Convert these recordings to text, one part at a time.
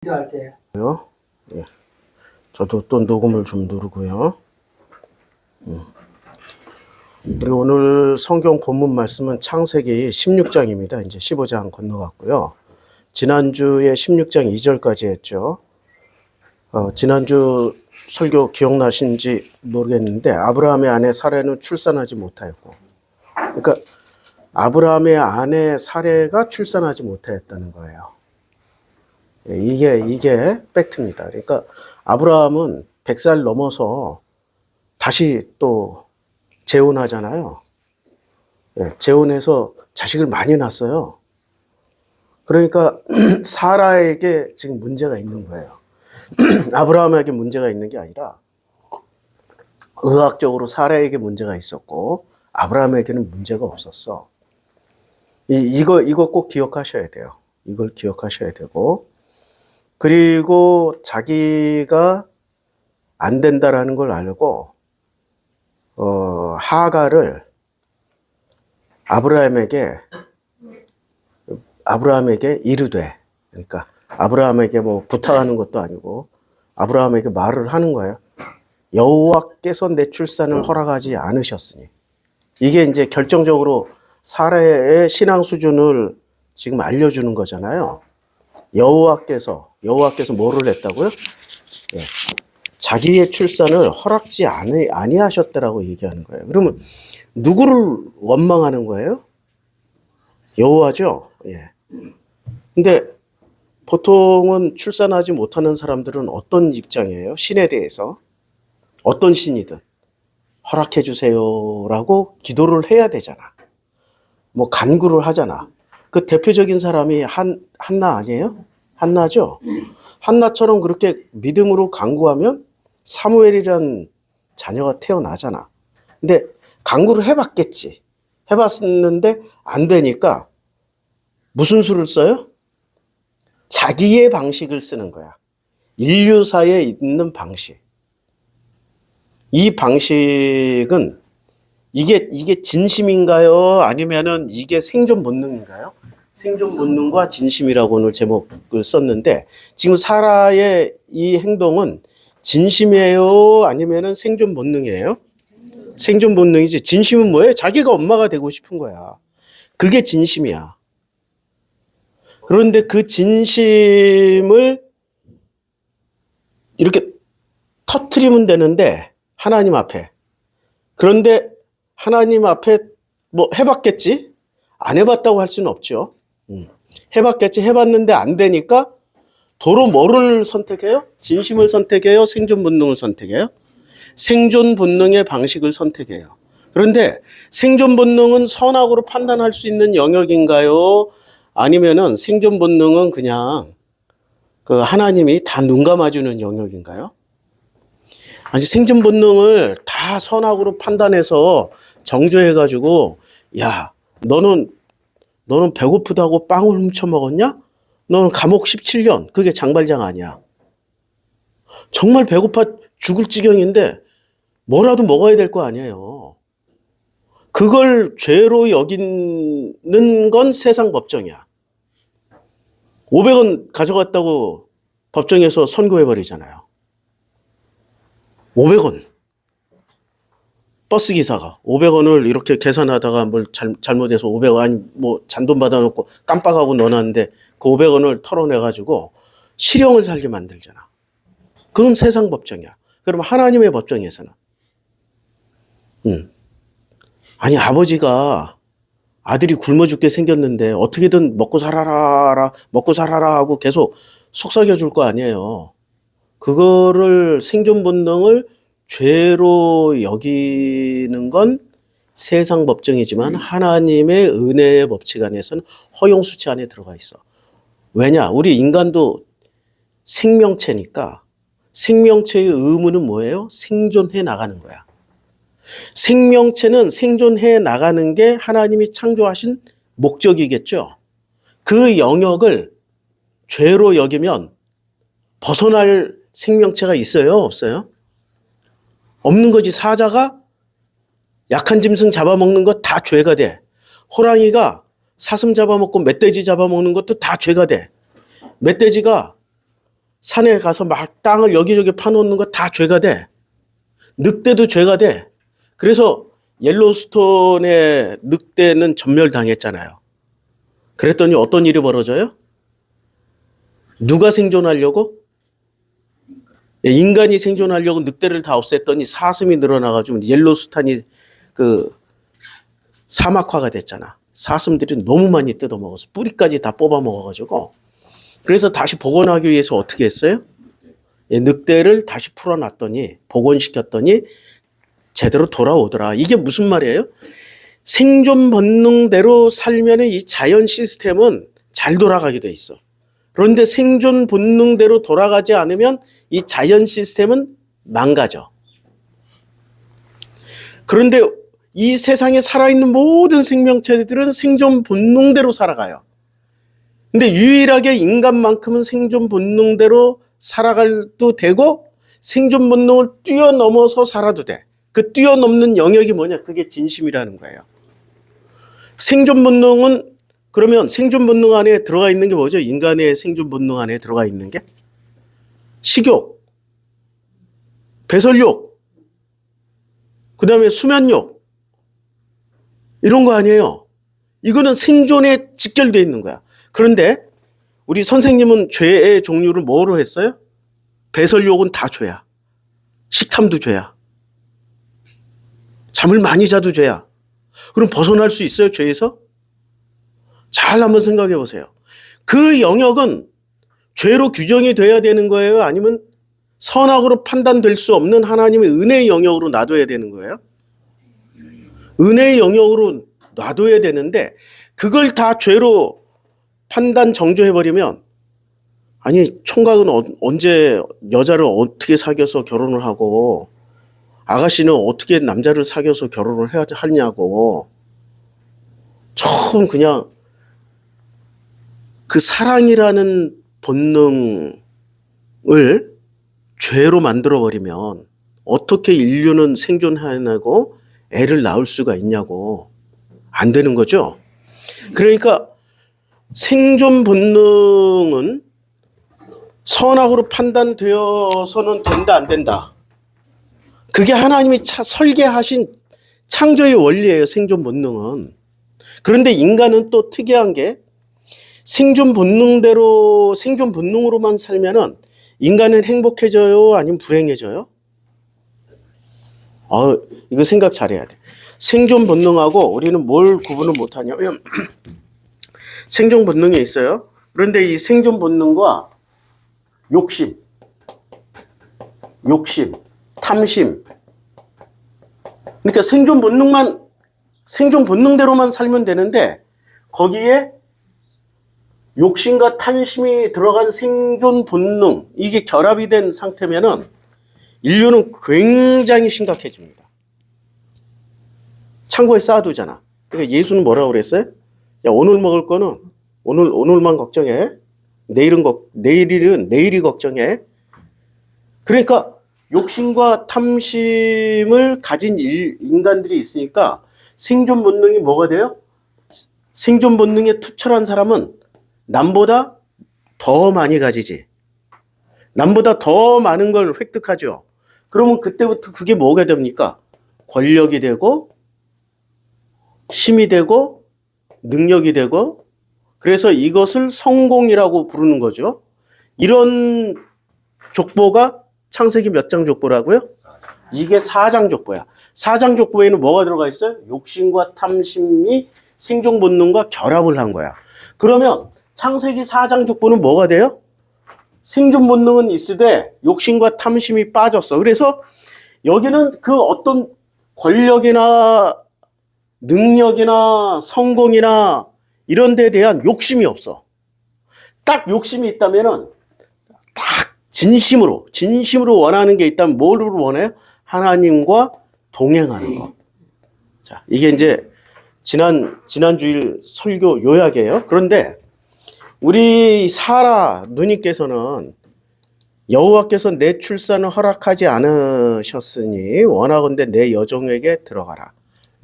기도할 때. 예. 저도 또 녹음을 좀 누르고요. 그리고 오늘 성경 본문 말씀은 창세기 16장입니다. 이제 15장 건너갔고요. 지난주에 16장 2절까지 했죠. 지난주 설교 기억나신지 모르겠는데 아브라함의 아내 사레는 출산하지 못하였고, 그러니까 아브라함의 아내 사레가 출산하지 못하였다는 거예요. 이게 팩트입니다. 그러니까 아브라함은 100살 넘어서 다시 또 재혼하잖아요. 재혼해서 자식을 많이 낳았어요. 그러니까 사라에게 지금 문제가 있는 거예요. 아브라함에게 문제가 있는 게 아니라 의학적으로 사라에게 문제가 있었고 아브라함에게는 문제가 없었어. 이거 꼭 기억하셔야 돼요. 이걸 기억하셔야 되고, 그리고 자기가 안 된다라는 걸 알고 하갈을 아브라함에게 이르되, 그러니까 아브라함에게 뭐 부탁하는 것도 아니고 아브라함에게 말을 하는 거예요. 여호와께서 내 출산을 허락하지 않으셨으니. 이게 이제 결정적으로 사라의 신앙 수준을 지금 알려주는 거잖아요. 여호와께서 뭐를 했다고요? 예. 자기의 출산을 허락지 아니하셨다라고 얘기하는 거예요. 그러면 누구를 원망하는 거예요? 여호와죠. 예. 근데 보통은 출산하지 못하는 사람들은 어떤 입장이에요? 신에 대해서 어떤 신이든 허락해 주세요라고 기도를 해야 되잖아. 뭐 간구를 하잖아. 그 대표적인 사람이 한나 아니에요? 한나죠. 한나처럼 그렇게 믿음으로 간구하면 사무엘이란 자녀가 태어나잖아. 근데 간구를 해봤겠지. 해봤는데 안 되니까 무슨 수를 써요? 자기의 방식을 쓰는 거야. 인류사에 있는 방식. 이 방식은 이게 진심인가요? 아니면은 이게 생존 본능인가요? 생존 본능과 진심이라고 오늘 제목을 썼는데, 지금 사라의 이 행동은 진심이에요? 아니면은 생존 본능이에요? 생존 본능이지. 진심은 뭐예요? 자기가 엄마가 되고 싶은 거야. 그게 진심이야. 그런데 그 진심을 이렇게 터트리면 되는데 하나님 앞에. 그런데 하나님 앞에 뭐 해봤겠지? 안 해봤다고 할 수는 없죠. 해봤겠지. 해봤는데 안 되니까 도로 뭐를 선택해요? 진심을 선택해요? 생존 본능을 선택해요? 생존 본능의 방식을 선택해요. 그런데 생존 본능은 선악으로 판단할 수 있는 영역인가요? 아니면은 생존 본능은 그냥 그 하나님이 다 눈 감아주는 영역인가요? 아니, 생존 본능을 다 선악으로 판단해서 정죄해가지고, 야, 너는 배고프다고 빵을 훔쳐 먹었냐? 너는 감옥 17년. 그게 장발장 아니야. 정말 배고파 죽을 지경인데 뭐라도 먹어야 될 거 아니에요. 그걸 죄로 여기는 건 세상 법정이야. 500원 가져갔다고 법정에서 선고해버리잖아요. 500원. 버스기사가 500원을 이렇게 계산하다가 뭘 잘못해서 500원, 아니 뭐 잔돈 받아놓고 깜빡하고 넣어놨는데 그 500원을 털어내가지고 실형을 살게 만들잖아. 그건 세상 법정이야. 그럼 하나님의 법정에서는 아니, 아버지가 아들이 굶어 죽게 생겼는데 어떻게든 먹고 살아라 하고 계속 속삭여 줄 거 아니에요. 그거를 생존 본능을 죄로 여기는 건 세상 법정이지만 하나님의 은혜의 법칙 안에서는 허용수치 안에 들어가 있어. 왜냐? 우리 인간도 생명체니까 생명체의 의무는 뭐예요? 생존해 나가는 거야. 생명체는 생존해 나가는 게 하나님이 창조하신 목적이겠죠. 그 영역을 죄로 여기면 벗어날 생명체가 있어요? 없어요? 없는 거지. 사자가 약한 짐승 잡아먹는 것 다 죄가 돼. 호랑이가 사슴 잡아먹고 멧돼지 잡아먹는 것도 다 죄가 돼. 멧돼지가 산에 가서 막 땅을 여기저기 파놓는 거 다 죄가 돼. 늑대도 죄가 돼. 그래서 옐로스톤의 늑대는 전멸당했잖아요. 그랬더니 어떤 일이 벌어져요? 누가 생존하려고? 인간이 생존하려고 늑대를 다 없앴더니 사슴이 늘어나가지고 옐로스톤이 그 사막화가 됐잖아. 사슴들이 너무 많이 뜯어먹어서 뿌리까지 다 뽑아먹어가지고. 그래서 다시 복원하기 위해서 어떻게 했어요? 늑대를 다시 풀어놨더니 복원시켰더니 제대로 돌아오더라. 이게 무슨 말이에요? 생존 본능대로 살면 이 자연 시스템은 잘 돌아가게 돼 있어. 그런데 생존 본능대로 돌아가지 않으면 이 자연 시스템은 망가져. 그런데 이 세상에 살아있는 모든 생명체들은 생존 본능대로 살아가요. 근데 유일하게 인간만큼은 생존 본능대로 살아가도 되고 생존 본능을 뛰어넘어서 살아도 돼. 그 뛰어넘는 영역이 뭐냐? 그게 진심이라는 거예요. 생존 본능은 그러면 생존 본능 안에 들어가 있는 게 뭐죠? 인간의 생존 본능 안에 들어가 있는 게 식욕, 배설욕, 그 다음에 수면욕 이런 거 아니에요. 이거는 생존에 직결되어 있는 거야. 그런데 우리 선생님은 죄의 종류를 뭐로 했어요? 배설욕은 다 죄야. 식탐도 죄야. 잠을 많이 자도 죄야. 그럼 벗어날 수 있어요, 죄에서? 잘 한번 생각해 보세요. 그 영역은 죄로 규정이 돼야 되는 거예요? 아니면 선악으로 판단될 수 없는 하나님의 은혜의 영역으로 놔둬야 되는 거예요? 은혜의 영역으로 놔둬야 되는데 그걸 다 죄로 판단 정조해버리면 아니 총각은 언제 여자를 어떻게 사귀어서 결혼을 하고 아가씨는 어떻게 남자를 사귀어서 결혼을 하냐고 처음 그냥 그 사랑이라는 본능을 죄로 만들어버리면 어떻게 인류는 생존해내고 애를 낳을 수가 있냐고. 안 되는 거죠. 그러니까 생존 본능은 선악으로 판단되어서는 된다 안 된다. 그게 하나님이 설계하신 창조의 원리예요. 생존 본능은. 그런데 인간은 또 특이한 게 생존 본능대로 생존 본능으로만 살면은 인간은 행복해져요? 아니면 불행해져요? 이거 생각 잘해야 돼. 생존 본능하고 우리는 뭘 구분을 못하냐면 생존 본능이 있어요. 그런데 이 생존 본능과 욕심, 탐심. 그러니까 생존 본능대로만 살면 되는데 거기에 욕심과 탐심이 들어간 생존 본능, 이게 결합이 된 상태면은 인류는 굉장히 심각해집니다. 창고에 쌓아두잖아. 그러니까 예수는 뭐라고 그랬어요? 야, 오늘 먹을 거는 오늘만 걱정해. 내일이 걱정해. 그러니까 욕심과 탐심을 가진 인간들이 있으니까 생존 본능이 뭐가 돼요? 생존 본능에 투철한 사람은 남보다 더 많이 가지지. 남보다 더 많은 걸 획득하죠. 그러면 그때부터 그게 뭐가 됩니까? 권력이 되고 힘이 되고 능력이 되고 그래서 이것을 성공이라고 부르는 거죠. 이런 족보가 창세기 몇 장 족보라고요? 이게 4장 족보야. 4장 족보에는 뭐가 들어가 있어요? 욕심과 탐심이 생존 본능과 결합을 한 거야. 그러면 창세기 4장 족보는 뭐가 돼요? 생존 본능은 있으되 욕심과 탐심이 빠졌어. 그래서 여기는 그 어떤 권력이나 능력이나 성공이나 이런 데에 대한 욕심이 없어. 딱 욕심이 있다면은 딱 진심으로 원하는 게 있다면 뭘 원해요? 하나님과 동행하는 거. 자, 이게 이제 지난 주일 설교 요약이에요. 그런데 우리 사라 누님께서는 여호와께서 내 출산을 허락하지 않으셨으니 원하건대 내 여종에게 들어가라.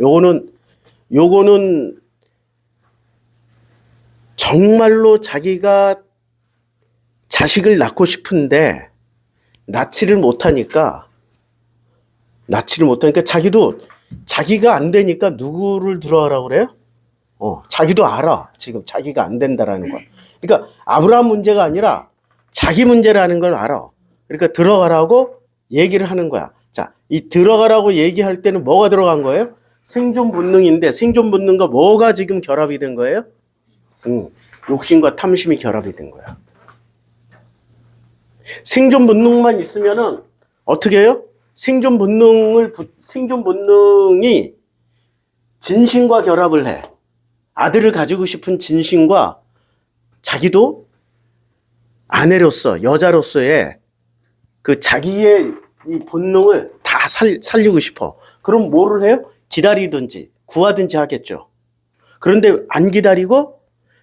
요거는 정말로 자기가 자식을 낳고 싶은데 낳지를 못하니까 자기도 자기가 안 되니까 누구를 들어가라고 그래요? 자기도 알아. 지금 자기가 안 된다라는 거. 그러니까 아브라함 문제가 아니라 자기 문제라는 걸 알아. 그러니까 들어가라고 얘기를 하는 거야. 자, 이 들어가라고 얘기할 때는 뭐가 들어간 거예요? 생존 본능인데 생존 본능과 뭐가 지금 결합이 된 거예요? 욕심과 탐심이 결합이 된 거야. 생존 본능만 있으면은 어떻게 해요? 생존 본능이 진심과 결합을 해. 아들을 가지고 싶은 진심과 자기도 아내로서, 여자로서의 그 자기의 이 본능을 다 살리고 싶어. 그럼 뭐를 해요? 기다리든지 구하든지 하겠죠. 그런데 안 기다리고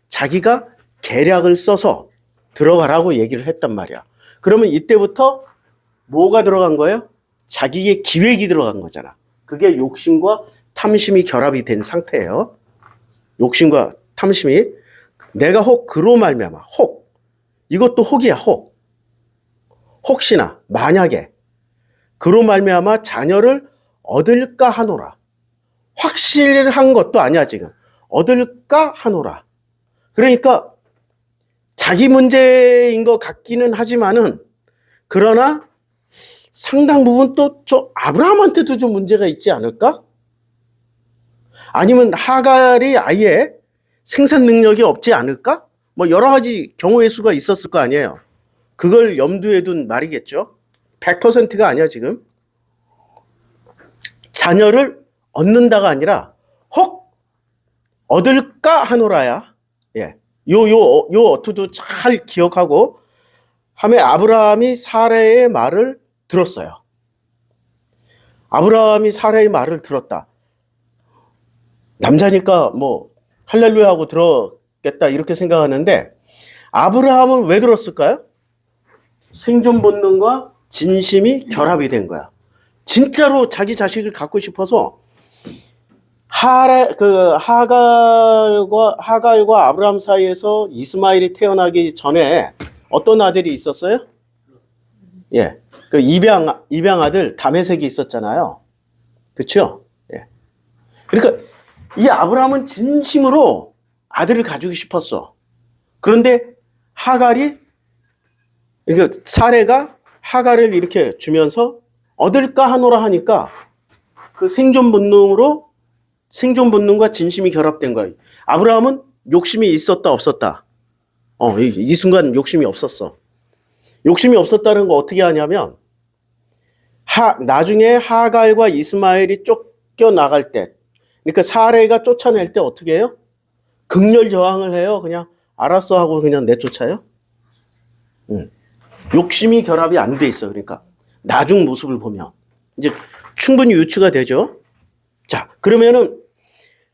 자기가 계략을 써서 들어가라고 얘기를 했단 말이야. 그러면 이때부터 뭐가 들어간 거예요? 자기의 기획이 들어간 거잖아. 그게 욕심과 탐심이 결합이 된 상태예요. 욕심과 탐심이. 내가 혹 그로 말미암아. 혹. 이것도 혹이야. 혹. 혹시나 만약에 그로 말미암아 자녀를 얻을까 하노라. 확실한 것도 아니야 지금. 얻을까 하노라. 그러니까 자기 문제인 것 같기는 하지만은 그러나 상당 부분 또 좀 아브라함한테도 좀 문제가 있지 않을까? 아니면 하갈이 아예 생산 능력이 없지 않을까? 뭐 여러 가지 경우의 수가 있었을 거 아니에요. 그걸 염두에 둔 말이겠죠. 100%가 아니야 지금. 자녀를 얻는다가 아니라 혹 얻을까 하노라야. 예. 요 어투도 잘 기억하고 하며 아브라함이 사레의 말을 들었어요. 아브라함이 사레의 말을 들었다. 남자니까 뭐 할렐루야 하고 들었겠다 이렇게 생각하는데 아브라함은 왜 들었을까요? 생존 본능과 진심이 결합이 된 거야. 진짜로 자기 자식을 갖고 싶어서 하갈과 아브라함 사이에서 이스마엘이 태어나기 전에 어떤 아들이 있었어요? 예. 그 입양 아들 다메섹이 있었잖아요. 그렇죠? 예. 그러니까 이 아브라함은 진심으로 아들을 가지고 싶었어. 그런데 그러니까 사레가 하갈을 이렇게 주면서 얻을까 하노라 하니까 그 생존 본능과 진심이 결합된 거예요. 아브라함은 욕심이 있었다 없었다. 이 순간 욕심이 없었어. 욕심이 없었다는 거 어떻게 하냐면 나중에 하갈과 이스마엘이 쫓겨나갈 때 그러니까 사레가 쫓아낼 때 어떻게 해요? 극렬 저항을 해요. 그냥 알았어 하고 그냥 내쫓아요. 욕심이 결합이 안 돼 있어. 그러니까 나중 모습을 보면 이제 충분히 유추가 되죠. 자, 그러면은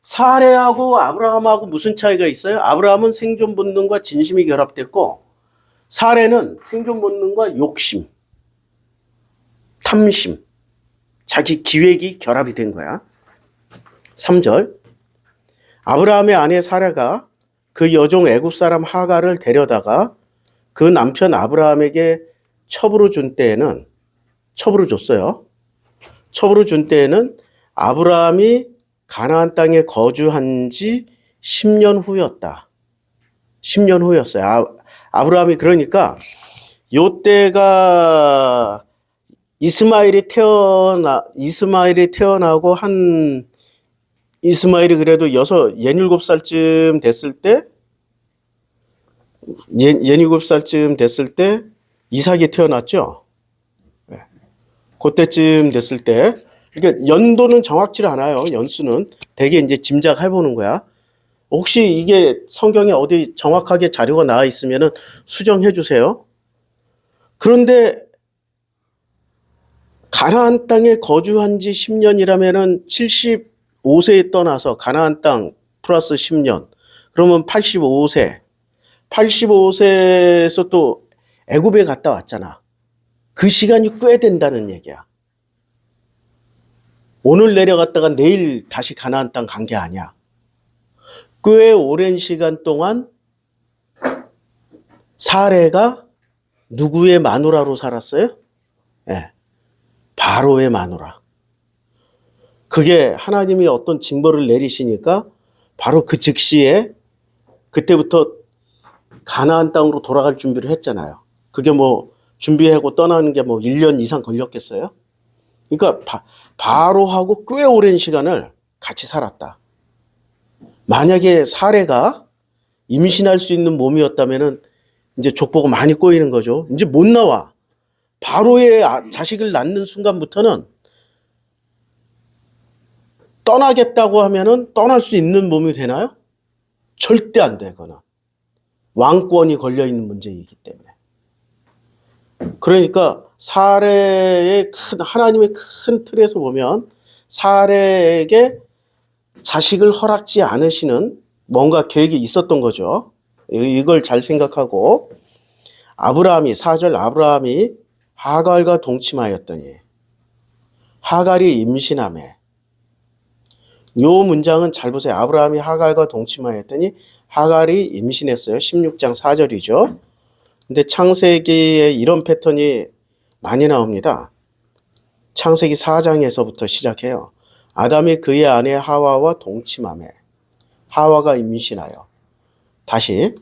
사레하고 아브라함하고 무슨 차이가 있어요? 아브라함은 생존 본능과 진심이 결합됐고 사레는 생존 본능과 욕심, 탐심, 자기 기획이 결합이 된 거야. 3절 아브라함의 아내 사라가 그 여종 애굽 사람 하갈을 데려다가 그 남편 아브라함에게 첩으로 줬어요. 첩으로 준 때에는 아브라함이 가나안 땅에 거주한 지 10년 후였다. 10년 후였어요. 아브라함이 그러니까 요때가 이스마엘이 태어나고 이스마엘이 그래도 67살쯤 됐을 때 67살쯤 됐을 때 이삭이 태어났죠. 네. 그때쯤 됐을 때 그러니까 연도는 정확치 않아요. 연수는 되게 이제 짐작해 보는 거야. 혹시 이게 성경에 어디 정확하게 자료가 나와 있으면은 수정해 주세요. 그런데 가나안 땅에 거주한 지 10년이라면은 75세에 떠나서 가나안 땅 플러스 10년. 그러면 85세. 85세에서 또 애굽에 갔다 왔잖아. 그 시간이 꽤 된다는 얘기야. 오늘 내려갔다가 내일 다시 가나안 땅 간 게 아니야. 꽤 오랜 시간 동안 사레가 누구의 마누라로 살았어요? 예, 바로의 마누라. 그게 하나님이 어떤 징벌을 내리시니까 바로 그 즉시에 그때부터 가나안 땅으로 돌아갈 준비를 했잖아요. 그게 뭐 준비하고 떠나는 게 뭐 1년 이상 걸렸겠어요? 그러니까 바로하고 꽤 오랜 시간을 같이 살았다. 만약에 사례가 임신할 수 있는 몸이었다면은 이제 족보가 많이 꼬이는 거죠. 이제 못 나와. 바로의 자식을 낳는 순간부터는 떠나겠다고 하면은 떠날 수 있는 몸이 되나요? 절대 안 돼, 그거는. 왕권이 걸려있는 문제이기 때문에. 그러니까 사례의 하나님의 큰 틀에서 보면 사례에게 자식을 허락지 않으시는 뭔가 계획이 있었던 거죠. 이걸 잘 생각하고 아브라함이 4절 아브라함이 하갈과 동침하였더니 하갈이 임신하매 요 문장은 잘 보세요. 아브라함이 하갈과 동침하였더니 하갈이 임신했어요. 16장 4절이죠. 근데 창세기에 이런 패턴이 많이 나옵니다. 창세기 4장에서부터 시작해요. 아담이 그의 아내 하와와 동침하매 하와가 임신하여 다시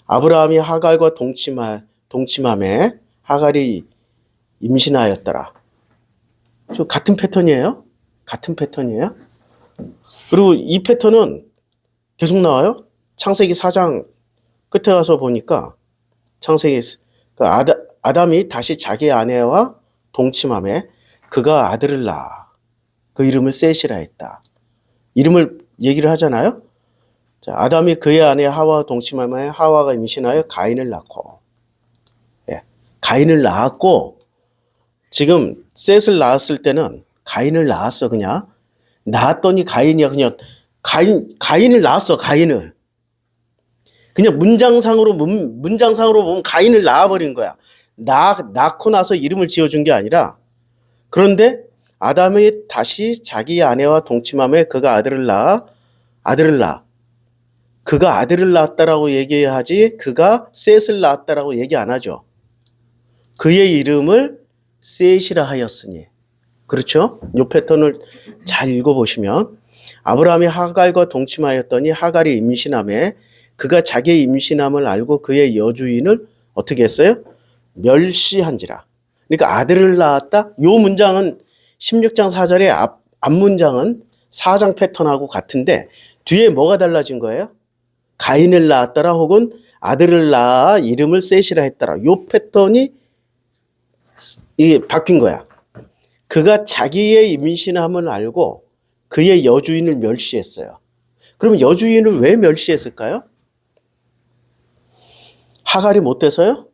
아브라함이 하갈과 동침하매 하갈이 임신하였더라. 같은 패턴이에요. 같은 패턴이에요. 그리고 이 패턴은 계속 나와요. 창세기 4장 끝에 가서 보니까 창세기 아담이 다시 자기 아내와 동침하매 그가 아들을 낳아 그 이름을 셋이라 했다. 이름을 얘기를 하잖아요. 자, 아담이 그의 아내 하와와 동침하매 하와가 임신하여 가인을 낳고 가인을 낳았고 지금 셋을 낳았을 때는 가인을 낳았어. 그냥 낳았더니 가인이야. 그냥 가인을 낳았어. 가인을 그냥 문장상으로 보면 가인을 낳아버린 거야. 낳고 나서 이름을 지어준 게 아니라 그런데 아담이 다시 자기 아내와 동침하며 그가 아들을 낳아 그가 아들을 낳았다라고 얘기하지 그가 셋을 낳았다라고 얘기 안 하죠. 그의 이름을 셋이라 하였으니 그렇죠? 이 패턴을 잘 읽어보시면 아브라함이 하갈과 동침하였더니 하갈이 임신하매 그가 자기의 임신함을 알고 그의 여주인을 어떻게 했어요? 멸시한지라. 그러니까 아들을 낳았다. 이 문장은 16장 4절의 앞 문장은 4장 패턴하고 같은데 뒤에 뭐가 달라진 거예요? 가인을 낳았더라 혹은 아들을 낳아 이름을 셋이라 했더라. 이 패턴이 이게 바뀐 거야. 그가 자기의 임신함을 알고 그의 여주인을 멸시했어요. 그럼 여주인을 왜 멸시했을까요? 하갈이 못 돼서요?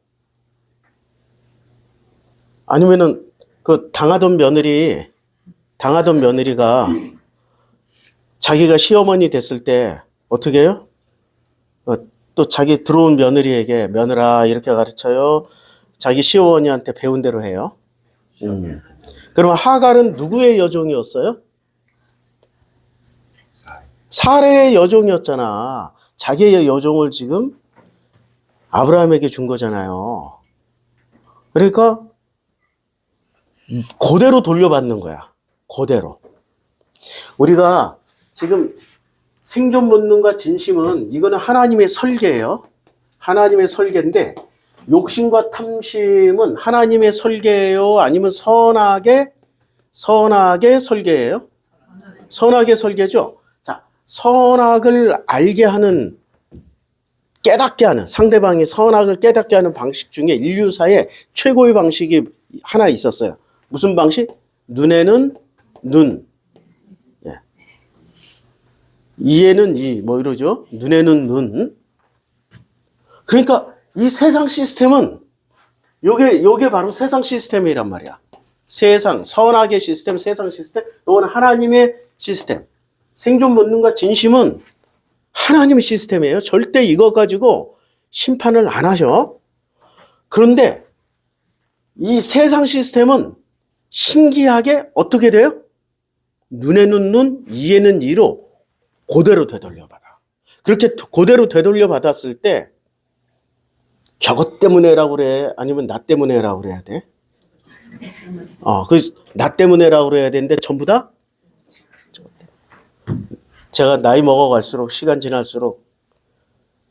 아니면은 그 당하던 며느리가 자기가 시어머니 됐을 때 어떻게 해요? 또 자기 들어온 며느리에게 며느라 이렇게 가르쳐요. 자기 시어머니한테 배운 대로 해요. 그러면 하갈은 누구의 여종이었어요? 사레의 여종이었잖아. 자기의 여종을 지금 아브라함에게 준 거잖아요. 그러니까 그대로 돌려받는 거야. 그대로. 우리가 지금 생존 본능과 진심은 이거는 하나님의 설계예요. 하나님의 설계인데 욕심과 탐심은 하나님의 설계예요? 아니면 선하게 설계예요? 선하게 설계죠. 자, 선악을 알게 하는 깨닫게 하는 상대방이 선악을 깨닫게 하는 방식 중에 인류사의 최고의 방식이 하나 있었어요. 무슨 방식? 눈에는 눈, 이에는 이, 뭐 이러죠. 눈에는 눈. 그러니까 이 세상 시스템은 요게 바로 세상 시스템이란 말이야. 세상, 선악의 시스템, 세상 시스템, 이건 하나님의 시스템. 생존 본능과 진심은 하나님의 시스템이에요. 절대 이거 가지고 심판을 안 하셔. 그런데 이 세상 시스템은 신기하게 어떻게 돼요? 눈에는 눈, 이에는 이로 그대로 되돌려 받아. 그렇게 그대로 되돌려 받았을 때 저것 때문에라고 그래? 아니면 나 때문에라고 그래야 돼? 나 때문에라고 그래야 되는데 전부 다? 제가 나이 먹어갈수록, 시간 지날수록,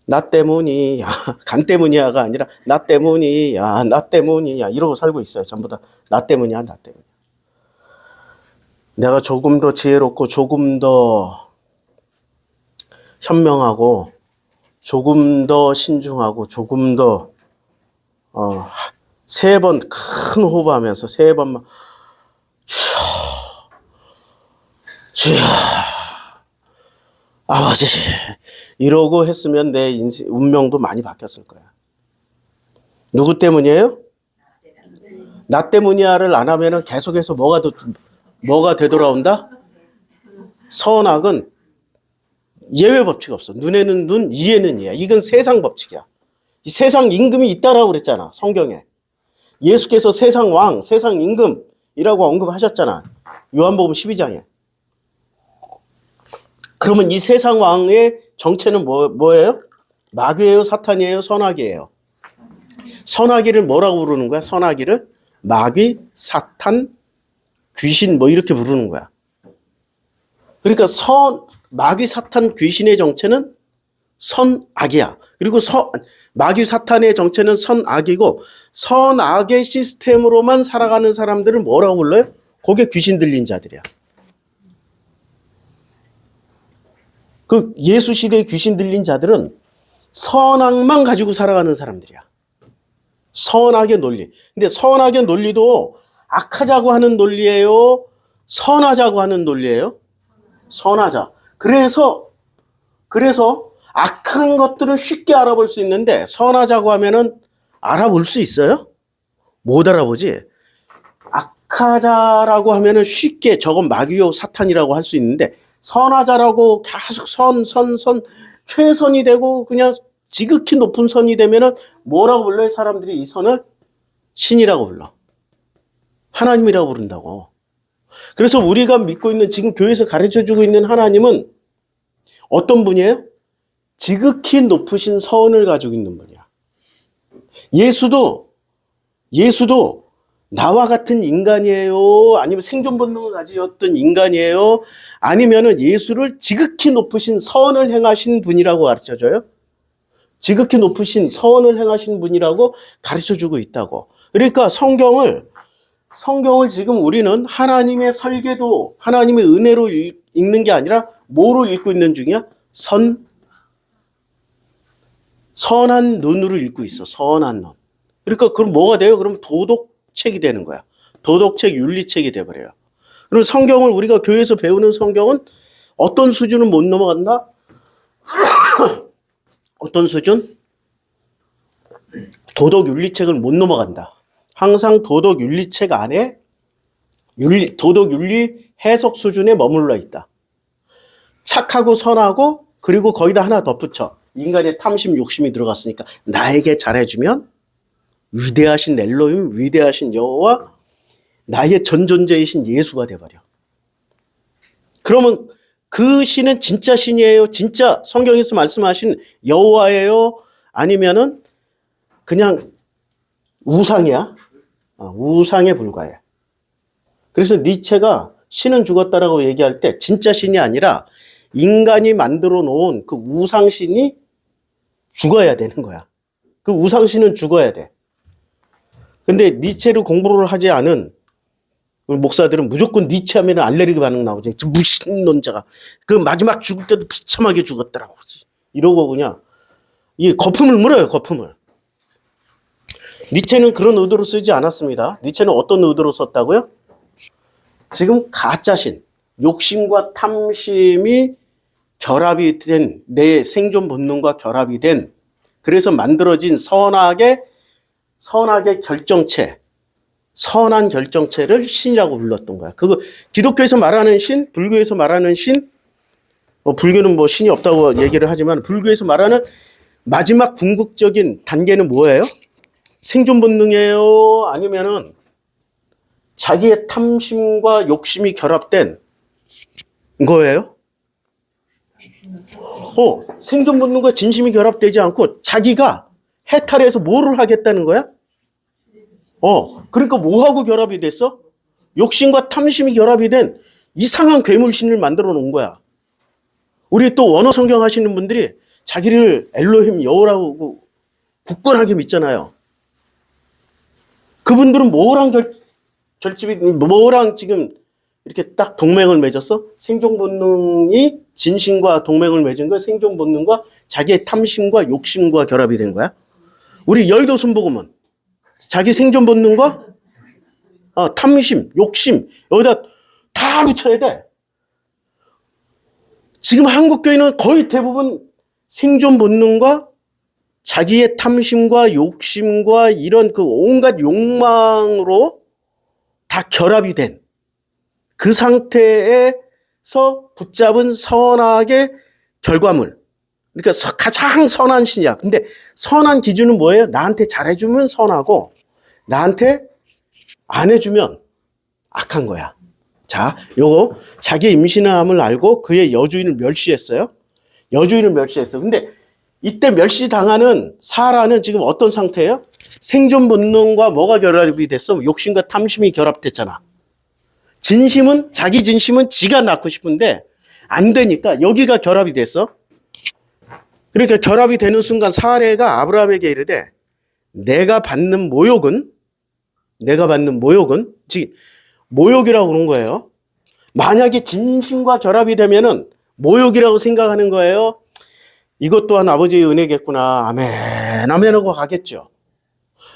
나 때문이야, 간 때문이야가 아니라, 나 때문이야, 나 때문이야, 이러고 살고 있어요. 전부 다. 나 때문이야, 나 때문이야. 내가 조금 더 지혜롭고, 조금 더 현명하고, 조금 더 신중하고, 조금 더, 세 번 큰 호흡하면서, 세 번만, 주여, 아버지, 이러고 했으면 내 인생, 운명도 많이 바뀌었을 거야. 누구 때문이에요? 나 때문이야를 안 하면은 계속해서 뭐가 되돌아온다? 선악은 예외 법칙 없어. 눈에는 눈, 이에는 이야. 이건 세상 법칙이야. 이 세상 임금이 있다라고 그랬잖아. 성경에. 예수께서 세상 왕, 세상 임금이라고 언급하셨잖아. 요한복음 12장에. 그러면 이 세상 왕의 정체는 뭐예요? 마귀예요? 사탄이에요? 선악이에요? 선악이를 뭐라고 부르는 거야? 선악이를 마귀, 사탄, 귀신 뭐 이렇게 부르는 거야. 그러니까 마귀, 사탄, 귀신의 정체는 선악이야. 그리고 마귀, 사탄의 정체는 선악이고 선악의 시스템으로만 살아가는 사람들을 뭐라고 불러요? 그게 귀신 들린 자들이야. 그 예수 시대의 귀신 들린 자들은 선악만 가지고 살아가는 사람들이야. 선악의 논리. 근데 선악의 논리도 악하자고 하는 논리예요? 선하자고 하는 논리예요? 선하자. 그래서 악한 것들은 쉽게 알아볼 수 있는데 선하자고 하면은 알아볼 수 있어요? 못 알아보지. 악하자라고 하면은 쉽게 저건 마귀요 사탄이라고 할 수 있는데 선하자라고 계속 최선이 되고 그냥 지극히 높은 선이 되면은 뭐라고 불러요? 사람들이 이 선을 신이라고 불러. 하나님이라고 부른다고. 그래서 우리가 믿고 있는 지금 교회에서 가르쳐주고 있는 하나님은 어떤 분이에요? 지극히 높으신 선을 가지고 있는 분이야. 예수도 나와 같은 인간이에요? 아니면 생존 본능을 가지셨던 인간이에요? 아니면은 예수를 지극히 높으신 선을 행하신 분이라고 가르쳐줘요? 지극히 높으신 선을 행하신 분이라고 가르쳐주고 있다고. 그러니까 성경을 지금 우리는 하나님의 설계도, 하나님의 은혜로 읽는 게 아니라 뭐로 읽고 있는 중이야? 선한 눈으로 읽고 있어. 선한 눈. 그러니까 그럼 뭐가 돼요? 그럼 도덕책이 되는 거야. 도덕책, 윤리책이 돼버려요. 그럼 성경을 우리가 교회에서 배우는 성경은 어떤 수준은 못 넘어간다? 어떤 수준? 도덕 윤리책을 못 넘어간다. 항상 도덕 윤리책 안에 도덕 윤리 해석 수준에 머물러 있다. 착하고 선하고 그리고 거기다 하나 덧붙여. 인간의 탐심, 욕심이 들어갔으니까 나에게 잘해주면 위대하신 엘로힘, 위대하신 여호와, 나의 전존재이신 예수가 돼버려. 그러면 그 신은 진짜 신이에요? 진짜 성경에서 말씀하신 여호와예요? 아니면은 그냥 우상이야? 우상에 불과해. 그래서 니체가 신은 죽었다라고 얘기할 때 진짜 신이 아니라 인간이 만들어 놓은 그 우상신이 죽어야 되는 거야. 그 우상신은 죽어야 돼. 근데 니체를 공부를 하지 않은 목사들은 무조건 니체 하면 알레르기 반응 나오지. 무신론자가. 그 마지막 죽을 때도 비참하게 죽었더라고. 이러고 그냥 이 거품을 물어요, 거품을. 니체는 그런 의도로 쓰지 않았습니다. 니체는 어떤 의도로 썼다고요? 지금 가짜신, 욕심과 탐심이 결합이 된, 내 생존 본능과 결합이 된, 그래서 만들어진 선악의 결정체, 선한 결정체를 신이라고 불렀던 거야. 그거 기독교에서 말하는 신, 불교에서 말하는 신, 불교는 뭐 신이 없다고 얘기를 하지만 불교에서 말하는 마지막 궁극적인 단계는 뭐예요? 생존 본능이에요? 아니면은 자기의 탐심과 욕심이 결합된 거예요? 생존 본능과 진심이 결합되지 않고 자기가 해탈해서 뭐를 하겠다는 거야? 그러니까 뭐하고 결합이 됐어? 욕심과 탐심이 결합이 된 이상한 괴물신을 만들어 놓은 거야. 우리 또 원어 성경 하시는 분들이 자기를 엘로힘 여호라고 굳건하게 믿잖아요. 그분들은 뭐랑 결집이, 뭐랑 지금 이렇게 딱 동맹을 맺었어? 생존 본능이 진심과 동맹을 맺은 거야. 생존 본능과 자기의 탐심과 욕심과 결합이 된 거야. 우리 여의도 순복음은 자기 생존 본능과 탐심, 욕심 여기다 다 붙여야 돼. 지금 한국 교회는 거의 대부분 생존 본능과 자기의 탐심과 욕심과 이런 그 온갖 욕망으로 다 결합이 된 그 상태에서 붙잡은 선악의 결과물. 그러니까 가장 선한 신약. 근데 선한 기준은 뭐예요? 나한테 잘해주면 선하고 나한테 안 해주면 악한 거야. 자, 요거 자기의 임신함을 알고 그의 여주인을 멸시했어요. 여주인을 멸시했어. 근데 이때 멸시당하는 사라는 지금 어떤 상태예요? 생존 본능과 뭐가 결합이 됐어? 욕심과 탐심이 결합됐잖아. 자기 진심은 지가 낳고 싶은데 안 되니까 여기가 결합이 됐어. 그러니까 결합이 되는 순간 사레가 아브라함에게 이르되 내가 받는 모욕은 즉 모욕이라고 그런 거예요. 만약에 진심과 결합이 되면은 모욕이라고 생각하는 거예요. 이것 또한 아버지의 은혜겠구나. 아멘, 아멘 하고 가겠죠.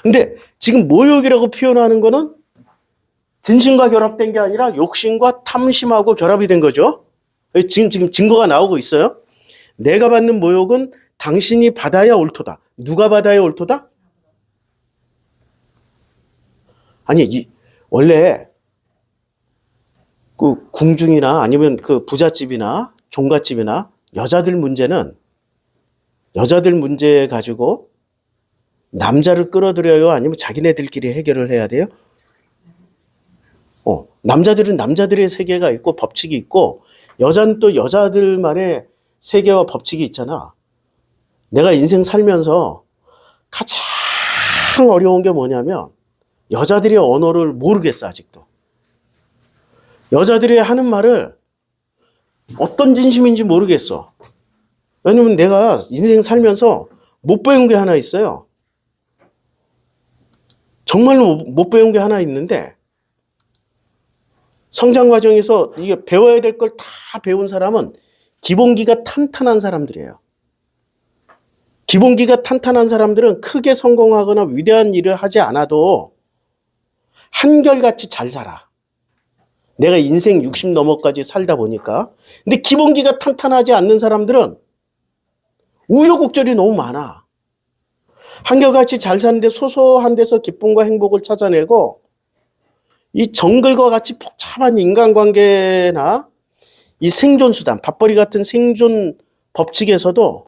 근데 지금 모욕이라고 표현하는 거는 진심과 결합된 게 아니라 욕심과 탐심하고 결합이 된 거죠. 지금 증거가 나오고 있어요. 내가 받는 모욕은 당신이 받아야 옳도다. 누가 받아야 옳도다? 아니, 원래 그 궁중이나 아니면 그 부잣집이나 종갓집이나 여자들 문제 가지고 남자를 끌어들여요? 아니면 자기네들끼리 해결을 해야 돼요? 남자들은 남자들의 세계가 있고 법칙이 있고 여자는 또 여자들만의 세계와 법칙이 있잖아. 내가 인생 살면서 가장 어려운 게 뭐냐면 여자들의 언어를 모르겠어, 아직도. 여자들이 하는 말을 어떤 진심인지 모르겠어. 왜냐면 내가 인생 살면서 못 배운 게 하나 있어요. 정말로 못 배운 게 하나 있는데 성장 과정에서 이게 배워야 될 걸 다 배운 사람은 기본기가 탄탄한 사람들이에요. 기본기가 탄탄한 사람들은 크게 성공하거나 위대한 일을 하지 않아도 한결같이 잘 살아. 내가 인생 60 넘어까지 살다 보니까. 근데 기본기가 탄탄하지 않는 사람들은 우여곡절이 너무 많아. 한결같이 잘 사는데 소소한 데서 기쁨과 행복을 찾아내고 이 정글과 같이 복잡한 인간관계나 이 생존수단, 밥벌이 같은 생존 법칙에서도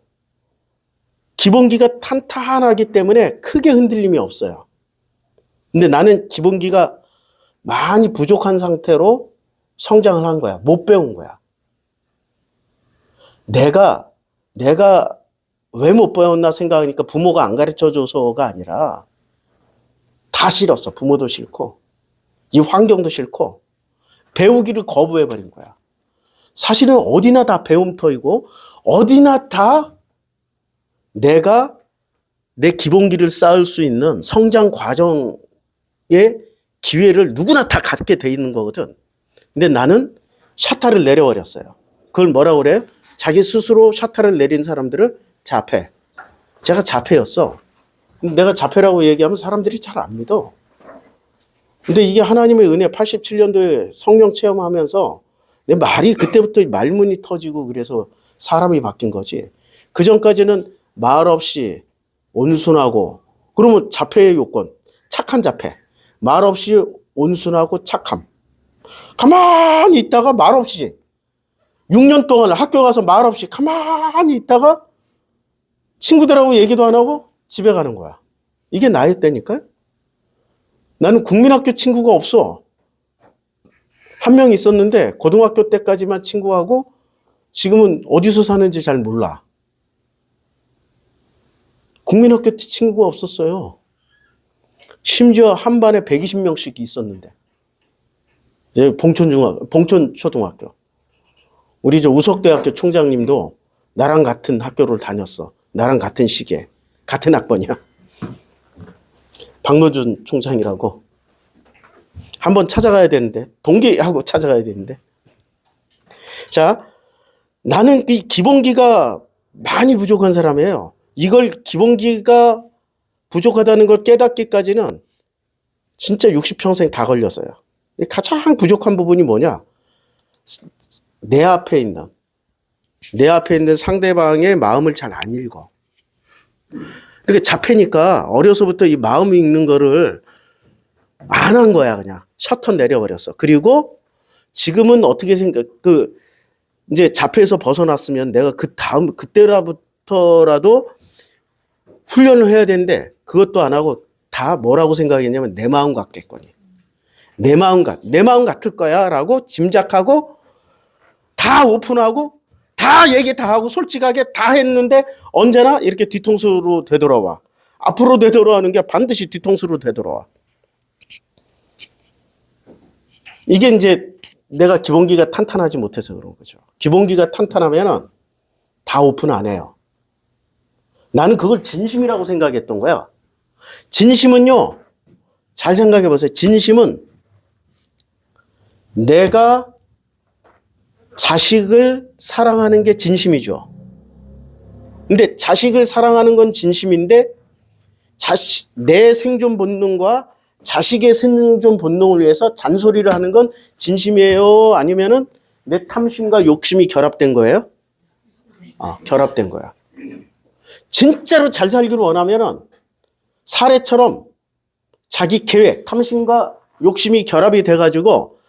기본기가 탄탄하기 때문에 크게 흔들림이 없어요. 근데 나는 기본기가 많이 부족한 상태로 성장을 한 거야. 못 배운 거야. 내가 왜 못 배웠나 생각하니까 부모가 안 가르쳐줘서가 아니라 다 싫었어. 부모도 싫고 이 환경도 싫고 배우기를 거부해버린 거야. 사실은 어디나 다 배움터이고 어디나 다 내가 내 기본기를 쌓을 수 있는 성장 과정의 기회를 누구나 다 갖게 돼 있는 거거든. 근데 나는 샤타를 내려버렸어요. 그걸 뭐라고 그래요? 자기 스스로 샤타를 내린 사람들을 자폐. 제가 자폐였어. 내가 자폐라고 얘기하면 사람들이 잘 안 믿어. 근데 이게 하나님의 은혜, 87년도에 성령 체험하면서 내 말이 그때부터 말문이 터지고 그래서 사람이 바뀐 거지. 그 전까지는 말 없이 온순하고, 그러면 자폐의 요건, 착한 자폐. 말 없이 온순하고 착함. 가만히 있다가 말 없이 6년 동안 학교 가서 말 없이 가만히 있다가 친구들하고 얘기도 안 하고 집에 가는 거야. 이게 나였다니까요. 나는 국민학교 친구가 없어. 한 명 있었는데 고등학교 때까지만 친구하고 지금은 어디서 사는지 잘 몰라. 국민학교 친구가 없었어요. 심지어 한 반에 120명씩 있었는데. 봉천초등학교. 우리 저 우석대학교 총장님도 나랑 같은 학교를 다녔어. 나랑 같은 시기에. 같은 학번이야. 박노준 총장이라고. 한번 찾아가야 되는데. 동기하고 찾아가야 되는데. 자, 나는 이 기본기가 많이 부족한 사람이에요. 이걸 기본기가 부족하다는 걸 깨닫기까지는 진짜 60평생 다 걸렸어요. 가장 부족한 부분이 뭐냐? 내 앞에 있는 상대방의 마음을 잘 안 읽어. 이렇게 잡히니까 어려서부터 이 마음 읽는 거를 안 한 거야, 그냥. 셔터 내려버렸어. 그리고 지금은 어떻게 이제 잡혀서 벗어났으면 내가 그때라부터라도 훈련을 해야 되는데 그것도 안 하고 다 뭐라고 생각했냐면 내 마음 같겠거니. 내 마음 같을 거야 라고 짐작하고 다 오픈하고 다 얘기 다 하고 솔직하게 다 했는데 언제나 이렇게 뒤통수로 되돌아와. 앞으로 되돌아오는 게 반드시 뒤통수로 되돌아와. 이게 이제 내가 기본기가 탄탄하지 못해서 그런 거죠. 기본기가 탄탄하면 다 오픈 안 해요. 나는 그걸 진심이라고 생각했던 거야. 진심은요, 잘 생각해 보세요. 진심은 내가 자식을 사랑하는 게 진심이죠. 근데 자식을 사랑하는 건 진심인데 내 생존 본능과 자식의 생존 본능을 위해서 잔소리를 하는 건 진심이에요? 아니면은 내 탐심과 욕심이 결합된 거예요? 결합된 거야. 진짜로 잘 살기를 원하면은 사례처럼 자기 계획, 탐심과 욕심이 결합이 돼가지고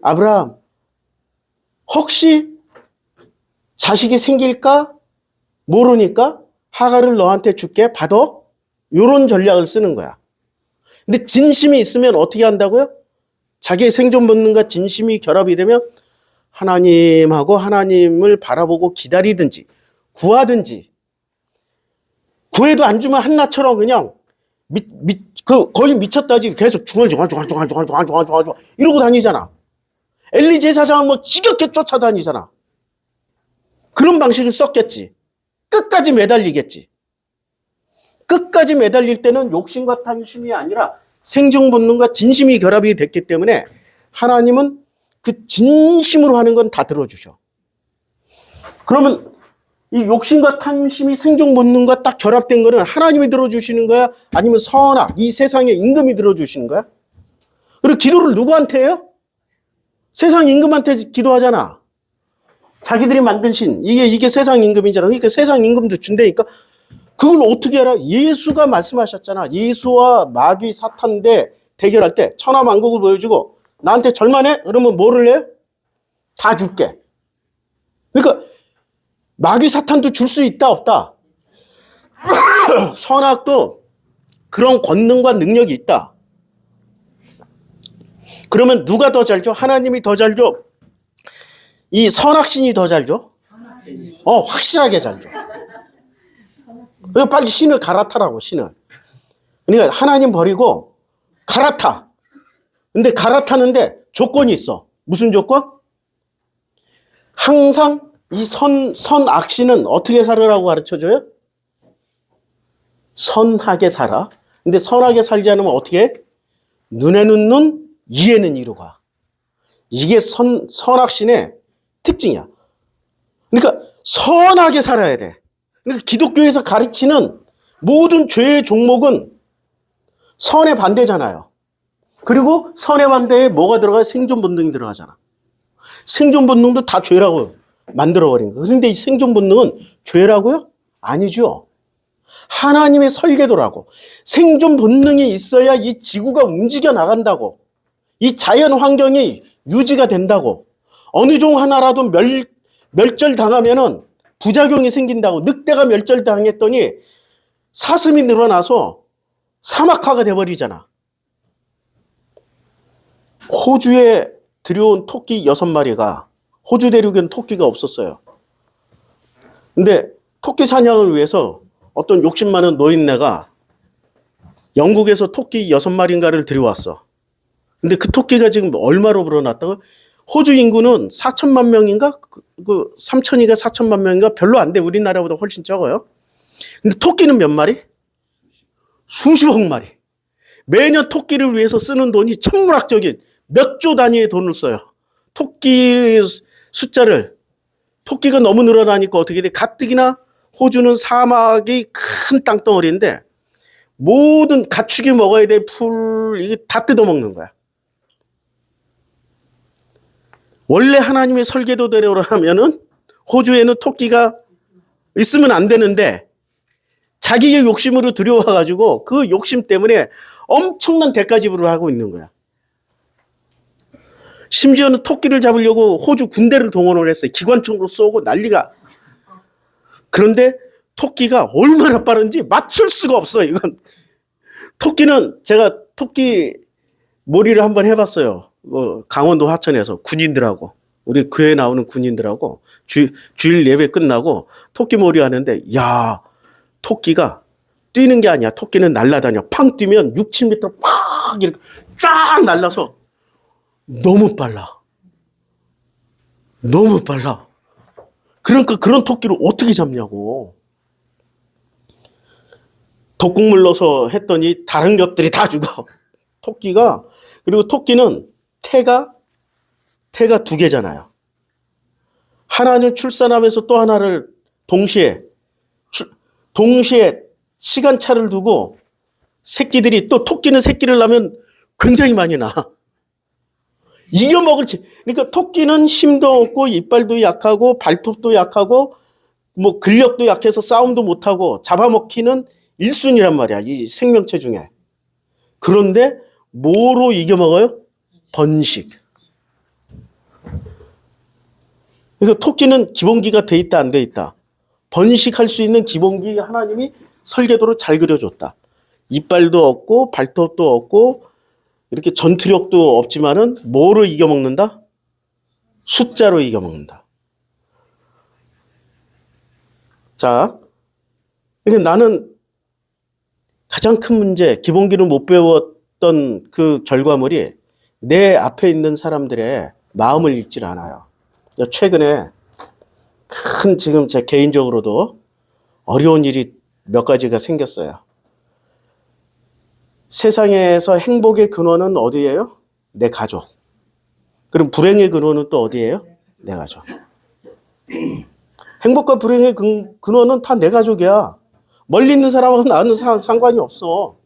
아브라함, 혹시 자식이 생길까 모르니까 하갈을 너한테 줄게, 받아. 이런 전략을 쓰는 거야. 근데 진심이 있으면 어떻게 한다고요? 자기의 생존 본능과 진심이 결합이 되면 하나님하고 하나님을 바라보고 기다리든지 구하든지, 구해도 안 주면 한나처럼 그냥 거의 미쳤다지 계속 중얼중얼 이러고 다니잖아. 엘리 제사장은 뭐 지겹게 쫓아다니잖아. 그런 방식을 썼겠지. 끝까지 매달리겠지. 끝까지 매달릴 때는 욕심과 탐심이 아니라 생존 본능과 진심이 결합이 됐기 때문에 하나님은 그 진심으로 하는 건 다 들어주셔. 그러면 이 욕심과 탐심이 생존 본능과 딱 결합된 거는 하나님이 들어주시는 거야? 아니면 선악, 이 세상의 임금이 들어주시는 거야? 그리고 기도를 누구한테 해요? 세상 임금한테 기도하잖아. 자기들이 만든 신, 이게 세상 임금이잖아. 그러니까 세상 임금도 준다니까. 그걸 어떻게 알아? 예수가 말씀하셨잖아. 예수와 마귀 사탄 대결할 때 천하만국을 보여주고 나한테 절만해? 그러면 뭐를 해? 다 줄게. 그러니까 마귀 사탄도 줄 수 있다 없다? 선악도 그런 권능과 능력이 있다. 그러면 누가 더 잘 줘? 하나님이 더 잘 줘? 이 선악신이 더 잘 줘? 확실하게 잘 줘. 그러니까 빨리 신을 갈아타라고, 신을. 그러니까 하나님 버리고 갈아타. 근데 갈아타는데 조건이 있어. 무슨 조건? 항상 이 선악신은 어떻게 살으라고 가르쳐줘요? 선하게 살아. 근데 선하게 살지 않으면 어떻게 해? 눈에는 눈, 이에는 이로 가. 이게 선악신의 특징이야. 그러니까 선하게 살아야 돼. 그러니까 기독교에서 가르치는 모든 죄의 종목은 선의 반대잖아요. 그리고 선의 반대에 뭐가 들어가요? 생존 본능이 들어가잖아. 생존 본능도 다 죄라고 만들어버린 거예요. 그런데 이 생존 본능은 죄라고요? 아니죠. 하나님의 설계도라고. 생존 본능이 있어야 이 지구가 움직여 나간다고. 이 자연 환경이 유지가 된다고. 어느 종 하나라도 멸절당하면은 부작용이 생긴다고. 늑대가 멸절당했더니 사슴이 늘어나서 사막화가 돼버리잖아. 호주에 들여온 토끼 6마리가, 호주 대륙엔 토끼가 없었어요. 근데 토끼 사냥을 위해서 어떤 욕심 많은 노인네가 영국에서 토끼 6마리인가를 들여왔어. 근데 그 토끼가 지금 얼마로 불어났다고? 호주 인구는 4천만 명인가? 3천인가 4천만 명인가? 별로 안 돼. 우리나라보다 훨씬 적어요. 근데 토끼는 몇 마리? 수십억 마리. 매년 토끼를 위해서 쓰는 돈이 천문학적인 몇 조 단위의 돈을 써요. 토끼 숫자를. 토끼가 너무 늘어나니까 어떻게 돼? 가뜩이나 호주는 사막이 큰 땅덩어리인데 모든 가축이 먹어야 될 풀, 이게 다 뜯어먹는 거야. 원래 하나님의 설계도대로라면은 호주에는 토끼가 있으면 안 되는데 자기의 욕심으로 들여와가지고 그 욕심 때문에 엄청난 대가 지불을 하고 있는 거야. 심지어는 토끼를 잡으려고 호주 군대를 동원을 했어요. 기관총으로 쏘고 난리가. 그런데 토끼가 얼마나 빠른지 맞출 수가 없어요. 이건 토끼는 제가 토끼 몰이를 한번 해봤어요. 강원도 하천에서 군인들하고 우리 교회 나오는 군인들하고 주일 예배 끝나고 토끼 몰이 하는데 야 토끼가 뛰는 게 아니야. 토끼는 날아다녀. 팡 뛰면 6, 7m 팍 이렇게 쫙 날라서 너무 빨라. 너무 빨라. 그러니까 그런 토끼를 어떻게 잡냐고. 독국물 넣어서 했더니 다른 것들이 다 죽어. 토끼가. 그리고 토끼는 태가 2개잖아요. 하나를 출산하면서 또 하나를 동시에 시간차를 두고 새끼들이 또 토끼는 새끼를 낳으면 굉장히 많이 낳아. 이겨먹을지. 그러니까 토끼는 힘도 없고 이빨도 약하고 발톱도 약하고 뭐 근력도 약해서 싸움도 못하고 잡아먹히는 1순위란 말이야. 이 생명체 중에. 그런데 뭐로 이겨먹어요? 번식. 그러니까 토끼는 기본기가 돼 있다 안 돼 있다. 번식할 수 있는 기본기 하나님이 설계도로 잘 그려줬다. 이빨도 없고 발톱도 없고 이렇게 전투력도 없지만은 뭐로 이겨먹는다? 숫자로 이겨먹는다. 자, 그러니까 나는 가장 큰 문제, 기본기를 못 배웠던 그 결과물이 내 앞에 있는 사람들의 마음을 읽질 않아요. 최근에 지금 제 개인적으로도 어려운 일이 몇 가지가 생겼어요. 세상에서 행복의 근원은 어디예요? 내 가족. 그럼 불행의 근원은 또 어디예요? 내 가족. 행복과 불행의 근원은 다 내 가족이야. 멀리 있는 사람하고 나는 상관이 없어.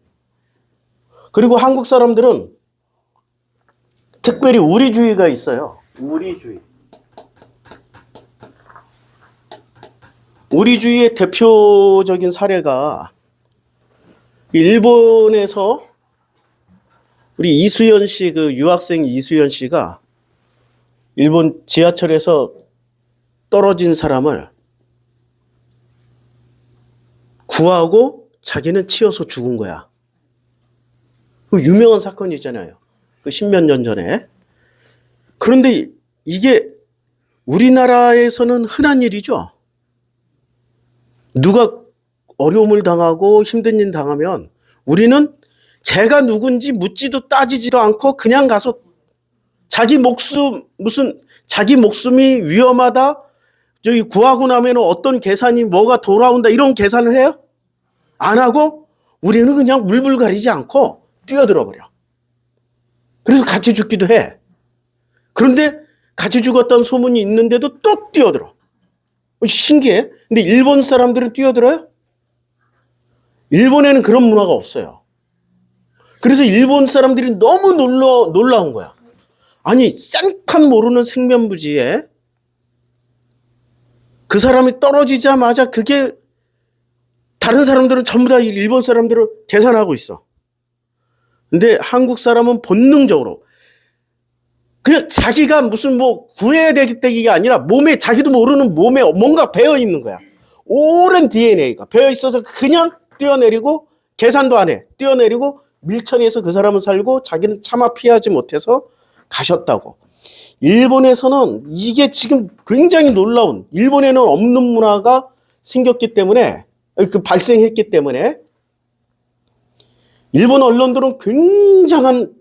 그리고 한국 사람들은 특별히 우리주의가 있어요. 우리주의. 우리주의의 대표적인 사례가 일본에서 우리 이수연 씨, 그 유학생 이수연 씨가 일본 지하철에서 떨어진 사람을 구하고 자기는 치여서 죽은 거야. 그 유명한 사건이잖아요. 그 십몇 년 전에. 그런데 이게 우리나라에서는 흔한 일이죠. 누가 어려움을 당하고 힘든 일 당하면 우리는 제가 누군지 묻지도 따지지도 않고 그냥 가서 자기 목숨이 위험하다. 저기 구하고 나면 어떤 계산이 뭐가 돌아온다. 이런 계산을 해요? 안 하고 우리는 그냥 물불 가리지 않고 뛰어들어 버려. 그래서 같이 죽기도 해. 그런데 같이 죽었다는 소문이 있는데도 또 뛰어들어. 신기해. 근데 일본 사람들은 뛰어들어요? 일본에는 그런 문화가 없어요. 그래서 일본 사람들이 너무 놀라운 거야. 아니, 쌍칸 모르는 생면부지에 그 사람이 떨어지자마자 그게 다른 사람들은 전부 다 일본 사람들을 계산하고 있어. 근데 한국 사람은 본능적으로 그냥 자기가 무슨 뭐 구해야 되기가 아니라 몸에 자기도 모르는 몸에 뭔가 배어 있는 거야. 오랜 DNA가 배어 있어서 그냥 뛰어내리고 계산도 안 해. 뛰어내리고 밀천에서 그 사람은 살고 자기는 차마 피하지 못해서 가셨다고. 일본에서는 이게 지금 굉장히 놀라운, 일본에는 없는 문화가 생겼기 때문에 그 발생했기 때문에 일본 언론들은 굉장한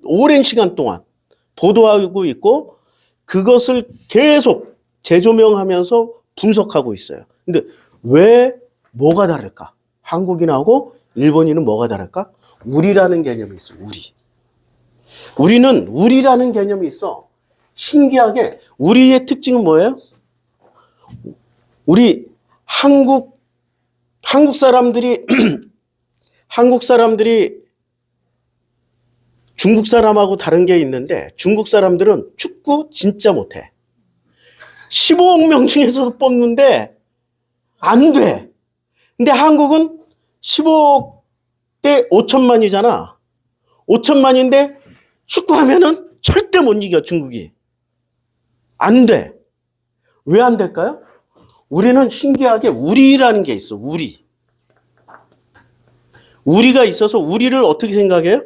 오랜 시간 동안 보도하고 있고 그것을 계속 재조명하면서 분석하고 있어요. 근데 왜 뭐가 다를까? 한국인하고 일본인은 뭐가 다를까? 우리라는 개념이 있어. 우리는 우리라는 개념이 있어. 신기하게 우리의 특징은 뭐예요? 우리 한국 사람들이 한국 사람들이 중국 사람하고 다른 게 있는데 중국 사람들은 축구 진짜 못해. 15억 명 중에서 뽑는데 안 돼. 근데 한국은 15억 대 5천만이잖아. 5천만인데 축구하면은 절대 못 이겨 중국이. 안 돼. 왜 안 될까요? 우리는 신기하게 우리라는 게 있어. 우리가 있어서 우리를 어떻게 생각해요?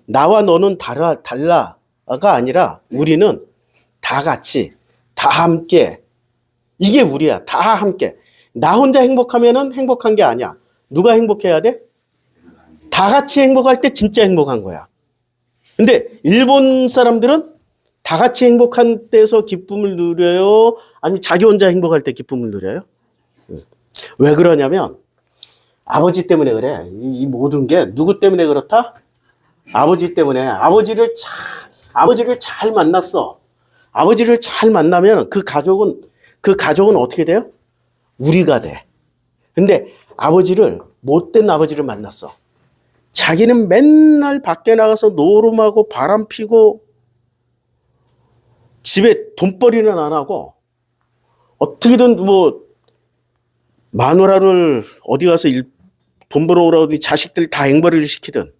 나와 너는 달라가 아니라 우리는 다 같이 다 함께 이게 우리야. 다 함께. 나 혼자 행복하면은 행복한 게 아니야. 누가 행복해야 돼? 다 같이 행복할 때 진짜 행복한 거야. 근데 일본 사람들은 다 같이 행복한 때서 기쁨을 누려요? 아니면 자기 혼자 행복할 때 기쁨을 누려요? 왜 그러냐면 아버지 때문에 그래. 이 모든 게 누구 때문에 그렇다? 아버지 때문에. 아버지를 잘 만났어. 아버지를 잘 만나면 그 가족은 어떻게 돼요? 우리가 돼. 근데 못된 아버지를 만났어. 자기는 맨날 밖에 나가서 노름하고 바람 피고 집에 돈벌이는 안 하고 어떻게든 뭐 마누라를 어디 가서 돈 벌어오라고 자식들 다 앵벌이를 시키든.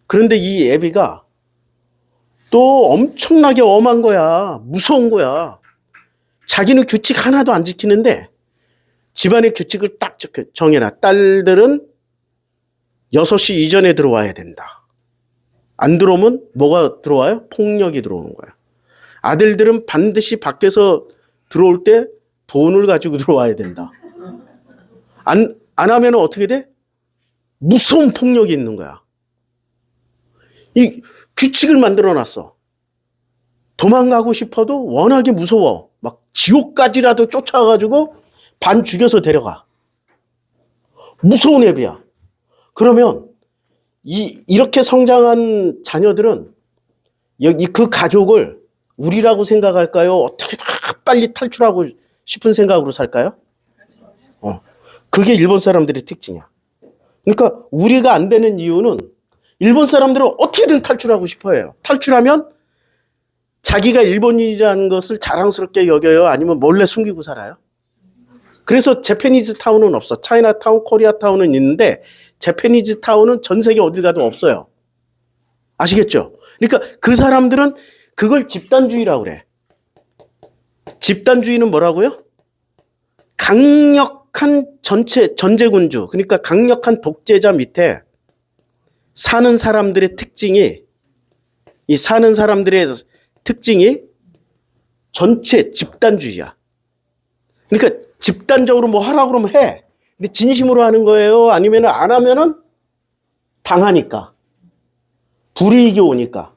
그런데 이 애비가 또 엄청나게 엄한 거야. 무서운 거야. 자기는 규칙 하나도 안 지키는데 집안의 규칙을 딱 정해놔. 딸들은 6시 이전에 들어와야 된다. 안 들어오면 뭐가 들어와요? 폭력이 들어오는 거야. 아들들은 반드시 밖에서 들어올 때 돈을 가지고 들어와야 된다. 안 하면 어떻게 돼? 무서운 폭력이 있는 거야. 이 규칙을 만들어 놨어. 도망가고 싶어도 워낙에 무서워. 막 지옥까지라도 쫓아가가지고 반 죽여서 데려가. 무서운 애비야. 그러면 이렇게 성장한 자녀들은 그 가족을 우리라고 생각할까요? 어떻게 빨리 탈출하고 싶은 생각으로 살까요? 그게 일본 사람들의 특징이야. 그러니까 우리가 안 되는 이유는 일본 사람들은 어떻게든 탈출하고 싶어 해요. 탈출하면 자기가 일본인이라는 것을 자랑스럽게 여겨요? 아니면 몰래 숨기고 살아요? 그래서 재패니즈 타운은 없어. 차이나 타운, 코리아 타운은 있는데 재패니즈 타운은 전 세계 어딜 가도 없어요. 아시겠죠? 그러니까 그 사람들은 그걸 집단주의라고 그래. 집단주의는 뭐라고요? 강력한 전제군주, 그러니까 강력한 독재자 밑에 사는 사람들의 특징이 전체 집단주의야. 그러니까 집단적으로 뭐 하라고 그러면 해. 근데 진심으로 하는 거예요? 아니면 안 하면은 당하니까. 불이익이 오니까.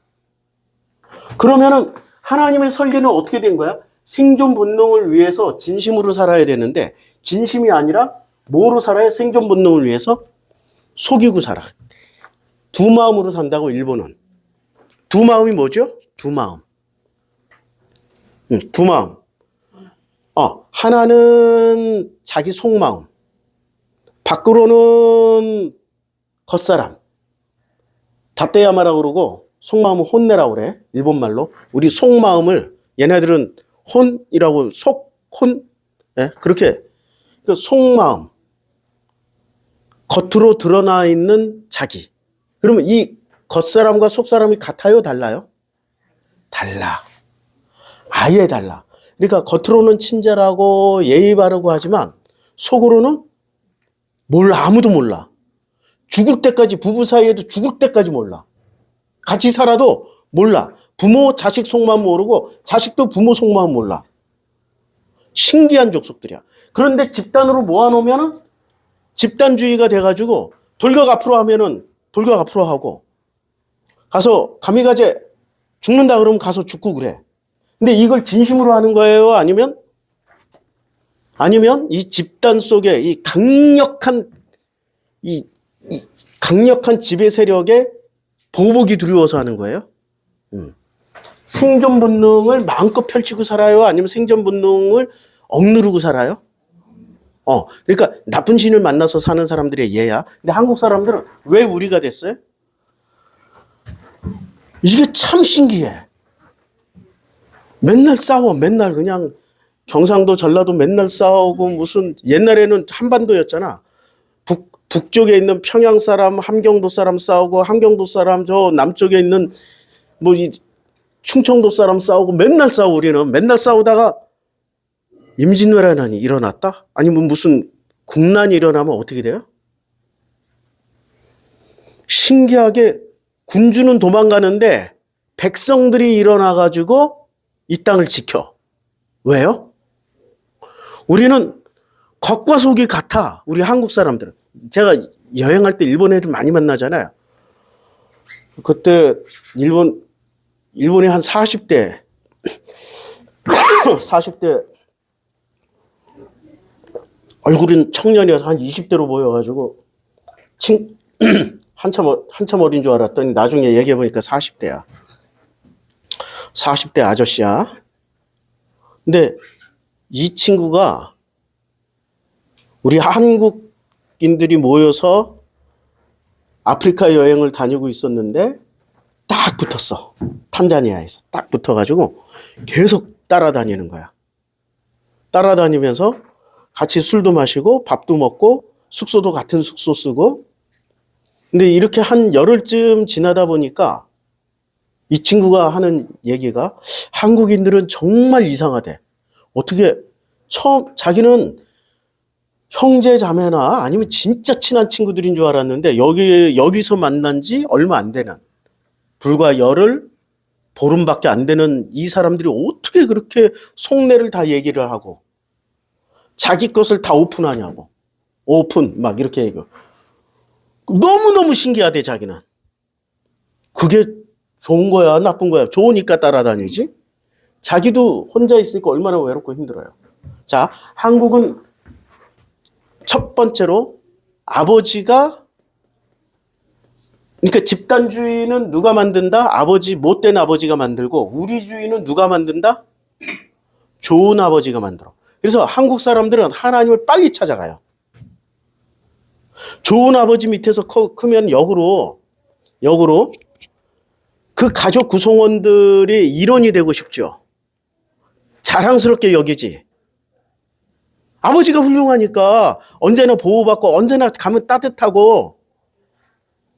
그러면은 하나님의 설계는 어떻게 된 거야? 생존 본능을 위해서 진심으로 살아야 되는데 진심이 아니라 뭐로 살아요? 생존 본능을 위해서 속이고 살아. 두 마음으로 산다고 일본은. 두 마음이 뭐죠? 두 마음. 두 마음. 하나는 자기 속마음. 밖으로는 겉사람. 다떼야마라고 그러고 속마음은 혼내라고 그래. 일본말로. 우리 속마음을 얘네들은 혼이라고 혼. 네? 그렇게. 그 속마음. 겉으로 드러나 있는 자기. 그러면 이 겉사람과 속사람이 같아요? 달라요? 달라. 아예 달라. 그러니까 겉으로는 친절하고 예의 바르고 하지만 속으로는 아무도 몰라. 죽을 때까지 부부 사이에도 죽을 때까지 몰라. 같이 살아도 몰라. 부모 자식 속마음 모르고 자식도 부모 속마음 몰라. 신기한 족속들이야. 그런데 집단으로 모아놓으면 집단주의가 돼가지고 돌격 앞으로 하면은 돌격 앞으로 하고 가서 가미가제 죽는다 그러면 가서 죽고 그래. 근데 이걸 진심으로 하는 거예요? 아니면 이 집단 속에 이 강력한 지배 세력의 보복이 두려워서 하는 거예요? 생존 본능을 마음껏 펼치고 살아요? 아니면 생존 본능을 억누르고 살아요? 그러니까 나쁜 신을 만나서 사는 사람들의 예야. 근데 한국 사람들은 왜 우리가 됐어요? 이게 참 신기해. 맨날 싸워. 맨날 그냥 경상도 전라도 맨날 싸우고 무슨 옛날에는 한반도였잖아. 북쪽에 있는 평양 사람, 함경도 사람 싸우고 함경도 사람 저 남쪽에 있는 뭐 이 충청도 사람 싸우고 맨날 싸우고 우리는 맨날 싸우다가 임진왜란이 일어났다? 아니면 무슨 국난이 일어나면 어떻게 돼요? 신기하게 군주는 도망가는데 백성들이 일어나가지고 이 땅을 지켜. 왜요? 우리는 겉과 속이 같아. 우리 한국 사람들은. 제가 여행할 때 일본 애들 많이 만나잖아요. 그때 일본이 한 40대 40대 얼굴은 청년이어서 한 20대로 보여가지고 한참 어린 줄 알았더니 나중에 얘기해보니까 40대야. 40대 아저씨야. 근데 이 친구가 우리 한국인들이 모여서 아프리카 여행을 다니고 있었는데 딱 붙었어. 탄자니아에서 딱 붙어가지고 계속 따라다니는 거야. 따라다니면서 같이 술도 마시고 밥도 먹고 숙소도 같은 숙소 쓰고. 근데 이렇게 한 열흘쯤 지나다 보니까 이 친구가 하는 얘기가 한국인들은 정말 이상하대. 어떻게 자기는 형제 자매나 아니면 진짜 친한 친구들인 줄 알았는데 여기서 만난 지 얼마 안 되는 불과 열흘 보름밖에 안 되는 이 사람들이 어떻게 그렇게 속내를 다 얘기를 하고 자기 것을 다 오픈하냐고. 오픈 막 이렇게 얘기하고. 너무너무 신기하대 자기는. 그게 좋은 거야 나쁜 거야? 좋으니까 따라다니지. 자기도 혼자 있으니까 얼마나 외롭고 힘들어요. 자, 한국은 첫 번째로 아버지가 그러니까 집단주의는 누가 만든다? 못된 아버지가 만들고 우리주의는 누가 만든다? 좋은 아버지가 만들어. 그래서 한국 사람들은 하나님을 빨리 찾아가요. 좋은 아버지 밑에서 크면 역으로 그 가족 구성원들이 일원이 되고 싶죠. 자랑스럽게 여기지. 아버지가 훌륭하니까 언제나 보호받고 언제나 가면 따뜻하고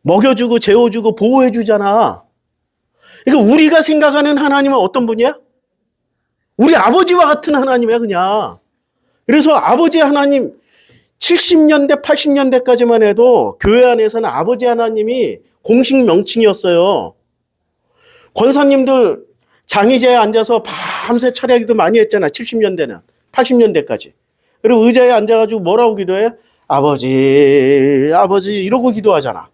먹여주고 재워주고 보호해주잖아. 그러니까 우리가 생각하는 하나님은 어떤 분이야? 우리 아버지와 같은 하나님이야 그냥. 그래서 아버지 하나님 70년대 80년대까지만 해도 교회 안에서는 아버지 하나님이 공식 명칭이었어요. 권사님들 장의자에 앉아서 밤새 철야기도 많이 했잖아. 70년대는 80년대까지. 그리고 의자에 앉아가지고 뭐라고 기도해? 아버지 아버지 이러고 기도하잖아.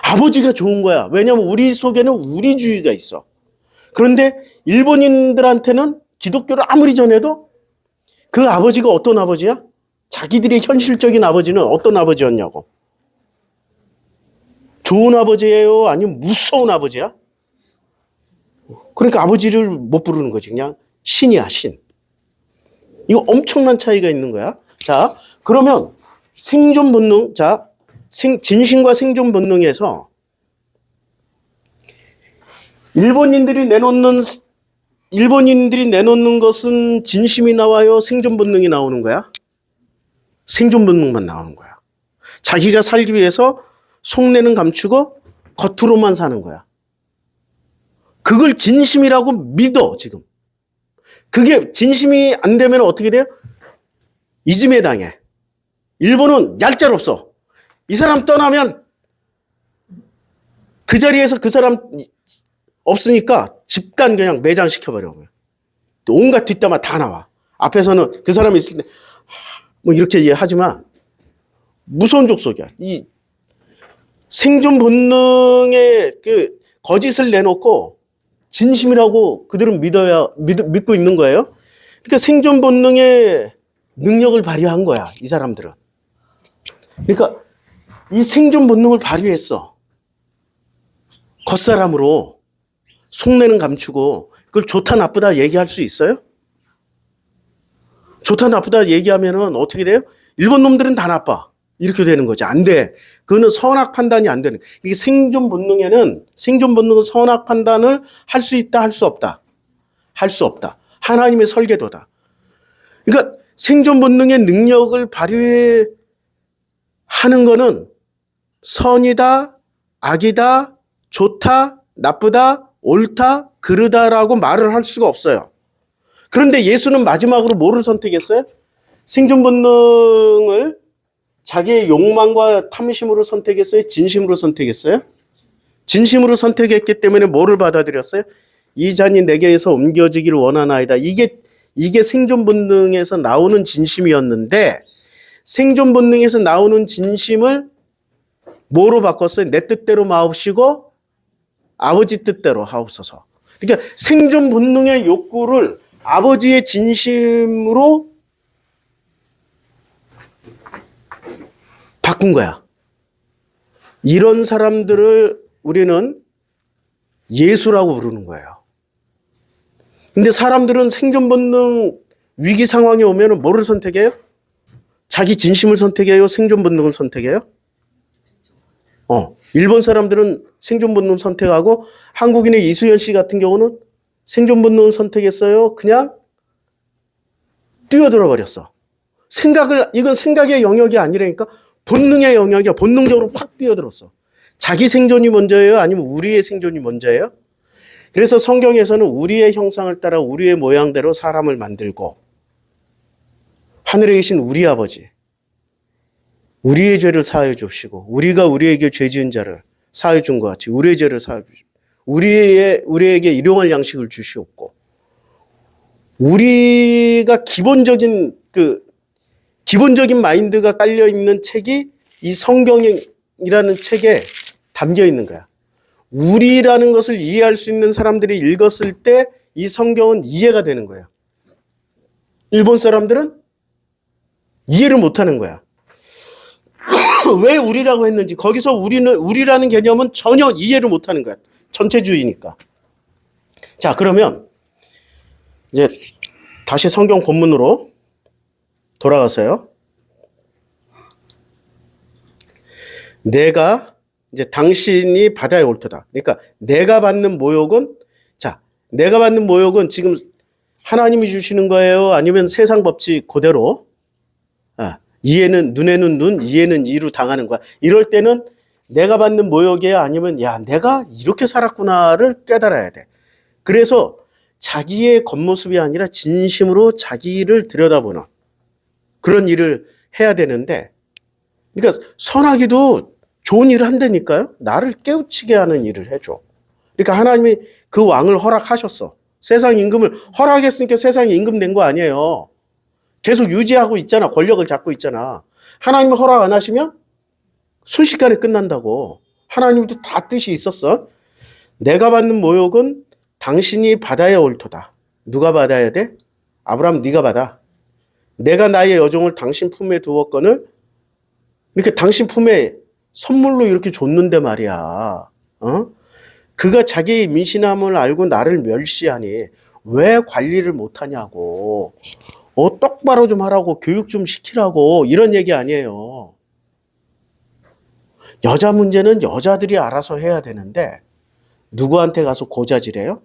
아버지가 좋은 거야. 왜냐하면 우리 속에는 우리주의가 있어. 그런데 일본인들한테는 기독교를 아무리 전해도 그 아버지가 어떤 아버지야? 자기들의 현실적인 아버지는 어떤 아버지였냐고. 좋은 아버지예요? 아니면 무서운 아버지야? 그러니까 아버지를 못 부르는 거지. 그냥 신이야, 신. 이거 엄청난 차이가 있는 거야. 자, 그러면 생존 본능, 진심과 생존 본능에서 일본인들이 내놓는 것은 진심이 나와요? 생존 본능이 나오는 거야? 생존 본능만 나오는 거야. 자기가 살기 위해서 속내는 감추고 겉으로만 사는 거야. 그걸 진심이라고 믿어, 지금. 그게 진심이 안 되면 어떻게 돼요? 이즘에 당해. 일본은 얄짤없어. 이 사람 떠나면 그 자리에서 그 사람 없으니까 집단 그냥 매장시켜버려. 온갖 뒷담화 다 나와. 앞에서는 그 사람이 있을 때 뭐 이렇게 하지만 무서운 족속이야. 이 생존 본능의 그 거짓을 내놓고 진심이라고 그들은 믿고 있는 거예요. 그러니까 생존 본능의 능력을 발휘한 거야, 이 사람들은. 그러니까 이 생존 본능을 발휘했어. 겉사람으로 속내는 감추고 그걸 좋다 나쁘다 얘기할 수 있어요? 좋다 나쁘다 얘기하면은 어떻게 돼요? 일본 놈들은 다 나빠. 이렇게 되는 거지. 안 돼. 그거는 선악 판단이 안 되는. 이게 생존 본능은 선악 판단을 할 수 있다, 할 수 없다. 할 수 없다. 하나님의 설계도다. 그러니까 생존 본능의 능력을 발휘하는 거는 선이다, 악이다, 좋다, 나쁘다, 옳다, 그르다라고 말을 할 수가 없어요. 그런데 예수는 마지막으로 뭐를 선택했어요? 생존 본능을 자기의 욕망과 탐심으로 선택했어요? 진심으로 선택했어요? 진심으로 선택했기 때문에 뭐를 받아들였어요? 이 잔이 내게서 옮겨지기를 원하나이다. 이게 생존 본능에서 나오는 진심이었는데 생존 본능에서 나오는 진심을 뭐로 바꿨어요? 내 뜻대로 마옵시고 아버지 뜻대로 하옵소서. 그러니까 생존 본능의 욕구를 아버지의 진심으로 바꾼 거야. 이런 사람들을 우리는 예수라고 부르는 거예요. 근데 사람들은 생존 본능 위기 상황에 오면 뭐를 선택해요? 자기 진심을 선택해요? 생존 본능을 선택해요? 일본 사람들은 생존 본능 선택하고 한국인의 이수연 씨 같은 경우는 생존 본능을 선택했어요. 그냥 뛰어들어 버렸어. 이건 생각의 영역이 아니라니까 본능의 영역이야. 본능적으로 확 뛰어들었어. 자기 생존이 먼저예요? 아니면 우리의 생존이 먼저예요? 그래서 성경에서는 우리의 형상을 따라 우리의 모양대로 사람을 만들고 하늘에 계신 우리 아버지, 우리의 죄를 사하여 주시고 우리가 우리에게 죄 지은 자를 사하여 준 것 같이 우리의 죄를 사하여 주시고 우리에게 일용할 양식을 주시옵고 우리가 기본적인 마인드가 깔려 있는 책이 이 성경이라는 책에 담겨 있는 거야. 우리라는 것을 이해할 수 있는 사람들이 읽었을 때 이 성경은 이해가 되는 거야. 일본 사람들은 이해를 못 하는 거야. 왜 우리라고 했는지 거기서 우리라는 개념은 전혀 이해를 못 하는 거야. 전체주의니까. 자, 그러면 이제 다시 성경 본문으로 돌아가서요. 내가 이제 당신이 받아야 옳도다. 그러니까 내가 받는 모욕은 지금 하나님이 주시는 거예요? 아니면 세상 법칙 그대로 이해는 눈에는 눈, 이해는 이로 당하는 거야. 이럴 때는 내가 받는 모욕이야? 아니면 내가 이렇게 살았구나를 깨달아야 돼. 그래서 자기의 겉모습이 아니라 진심으로 자기를 들여다보는 그런 일을 해야 되는데 그러니까 선하기도 좋은 일을 한다니까요. 나를 깨우치게 하는 일을 해줘. 그러니까 하나님이 그 왕을 허락하셨어. 세상 임금을 허락했으니까 세상에 임금 낸 거 아니에요. 계속 유지하고 있잖아. 권력을 잡고 있잖아. 하나님이 허락 안 하시면 순식간에 끝난다고. 하나님도 다 뜻이 있었어. 내가 받는 모욕은 당신이 받아야 옳도다. 누가 받아야 돼? 아브라함 네가 받아. 내가 나의 여종을 당신 품에 두었거늘 이렇게 당신 품에 선물로 이렇게 줬는데 말이야. 그가 자기의 민신함을 알고 나를 멸시하니 왜 관리를 못하냐고. 똑바로 좀 하라고 교육 좀 시키라고 이런 얘기 아니에요. 여자 문제는 여자들이 알아서 해야 되는데 누구한테 가서 고자질해요?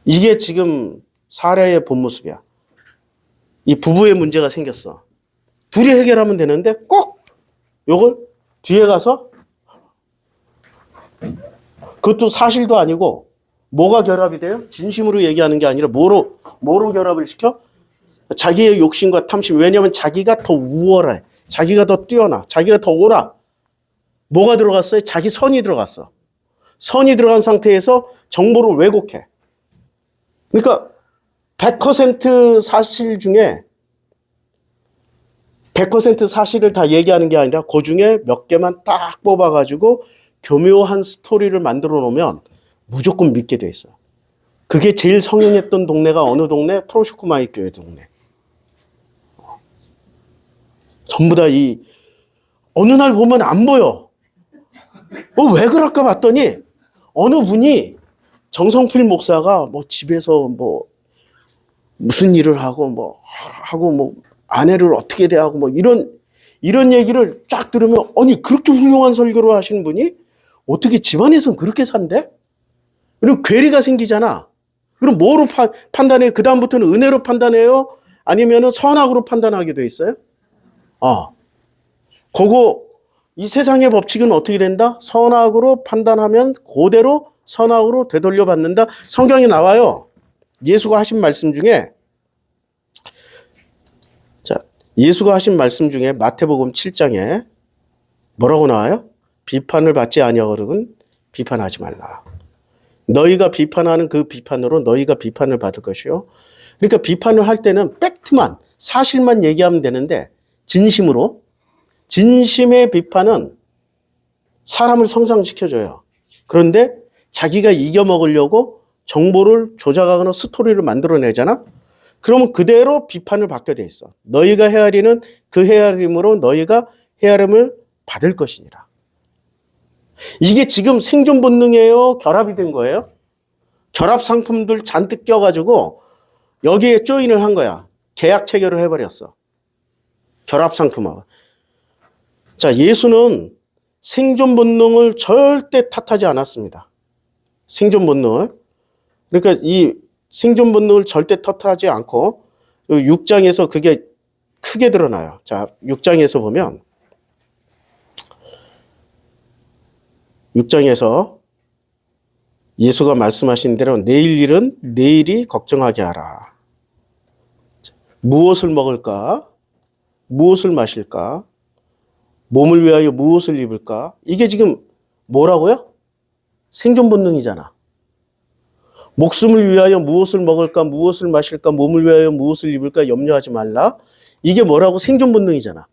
이게 지금 사례의 본 모습이야. 이 부부의 문제가 생겼어. 둘이 해결하면 되는데 꼭 요걸 뒤에 가서 그것도 사실도 아니고 뭐가 결합이 돼요? 진심으로 얘기하는 게 아니라 뭐로 결합을 시켜? 자기의 욕심과 탐심. 왜냐하면 자기가 더 우월해. 자기가 더 뛰어나. 자기가 더 옳아. 뭐가 들어갔어요? 자기 선이 들어갔어. 선이 들어간 상태에서 정보를 왜곡해. 그러니까 100% 사실 중에 100% 사실을 다 얘기하는 게 아니라 그 중에 몇 개만 딱 뽑아가지고 교묘한 스토리를 만들어 놓으면 무조건 믿게 돼 있어. 그게 제일 성행했던 동네가 어느 동네? 프로슈크마이 교회 동네. 전부 다 어느 날 보면 안 보여. 왜 그럴까 봤더니 어느 분이 정성필 목사가 뭐 집에서 뭐 무슨 일을 하고 뭐 아내를 어떻게 대하고 뭐 이런 얘기를 쫙 들으면 아니 그렇게 훌륭한 설교를 하시는 분이 어떻게 집안에서는 그렇게 산대? 그리고 괴리가 생기잖아. 그럼 뭐로 판단해요? 그 다음부터는 은혜로 판단해요? 아니면은 선악으로 판단하게 돼 있어요? 이 세상의 법칙은 어떻게 된다? 선악으로 판단하면 그대로 선악으로 되돌려 받는다. 성경에 나와요. 예수가 하신 말씀 중에 마태복음 7장에 뭐라고 나와요? 비판을 받지 아니하거든 비판하지 말라. 너희가 비판하는 그 비판으로 너희가 비판을 받을 것이요. 그러니까 비판을 할 때는 팩트만, 사실만 얘기하면 되는데 진심의 비판은 사람을 성장시켜줘요. 그런데 자기가 이겨먹으려고 정보를 조작하거나 스토리를 만들어내잖아. 그러면 그대로 비판을 받게 돼 있어. 너희가 헤아리는 그 헤아림으로 너희가 헤아림을 받을 것이니라. 이게 지금 생존 본능이에요? 결합이 된 거예요? 결합 상품들 잔뜩 껴가지고 여기에 조인을 한 거야. 계약 체결을 해버렸어. 결합 상품하고. 자, 예수는 생존 본능을 절대 탓하지 않았습니다. 생존 본능을. 그러니까 이 생존 본능을 절대 탓하지 않고 6장에서 그게 크게 드러나요. 자, 6장에서 보면 6장에서 예수가 말씀하신 대로 내일 일은 내일이 걱정하게 하라. 무엇을 먹을까? 무엇을 마실까? 몸을 위하여 무엇을 입을까? 이게 지금 뭐라고요? 생존 본능이잖아. 목숨을 위하여 무엇을 먹을까? 무엇을 마실까? 몸을 위하여 무엇을 입을까? 염려하지 말라. 이게 뭐라고? 생존 본능이잖아.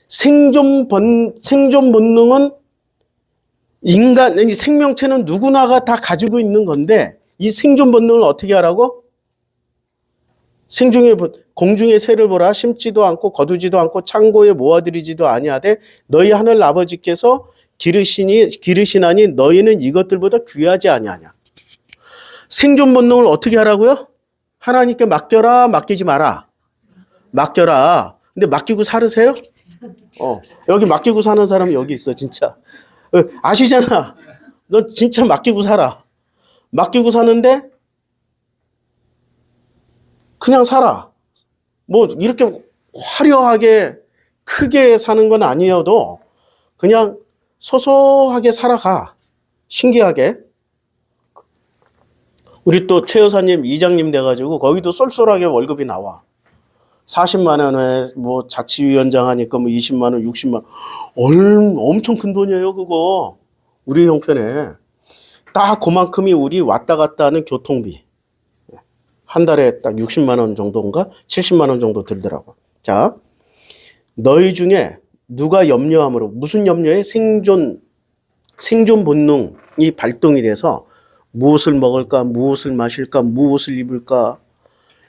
생존 본능은 이 생명체는 누구나가 다 가지고 있는 건데 이 생존 본능을 어떻게 하라고? 공중의 새를 보라. 심지도 않고 거두지도 않고 창고에 모아들이지도 아니하되 너희 하늘 아버지께서 기르시나니 너희는 이것들보다 귀하지 아니하냐. 생존 본능을 어떻게 하라고요? 하나님께 맡겨라, 맡기지 마라. 맡겨라. 근데 맡기고 살으세요? 여기 맡기고 사는 사람이 여기 있어, 진짜. 아시잖아. 너 진짜 맡기고 살아. 맡기고 사는데 그냥 살아. 뭐 이렇게 화려하게 크게 사는 건 아니어도 그냥 소소하게 살아가. 신기하게. 우리 또 최 여사님 이장님 돼가지고 거기도 쏠쏠하게 월급이 나와. 40만 원에 뭐 자치위원장 하니까 뭐 20만 원, 60만 원. 엄청 큰 돈이에요, 그거. 우리 형편에. 딱 그만큼이 우리 왔다 갔다 하는 교통비. 한 달에 딱 60만 원 정도인가? 70만 원 정도 들더라고. 자, 너희 중에 누가 염려함으로, 무슨 염려에? 생존 본능이 발동이 돼서 무엇을 먹을까, 무엇을 마실까, 무엇을 입을까,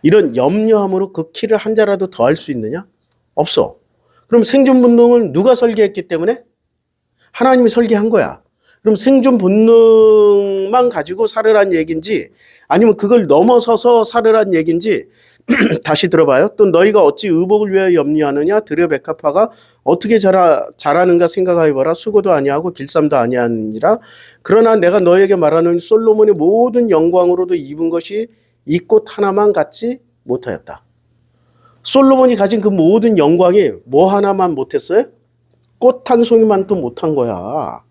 이런 염려함으로 그 키를 한 자라도 더 할 수 있느냐? 없어. 그럼 생존 본능을 누가 설계했기 때문에? 하나님이 설계한 거야. 그럼 생존 본능만 가지고 살으란 얘기인지 아니면 그걸 넘어서서 살으란 얘기인지 다시 들어봐요. 또 너희가 어찌 의복을 위하여 염려하느냐? 들여 백합화가 어떻게 자라는가 생각하여보라. 수고도 아니하고 길쌈도 아니하니라. 그러나 내가 너에게 말하는 솔로몬의 모든 영광으로도 입은 것이 이 꽃 하나만 갖지 못하였다. 솔로몬이 가진 그 모든 영광이 뭐 하나만 못했어요? 꽃 한 송이만 또 못한 거야.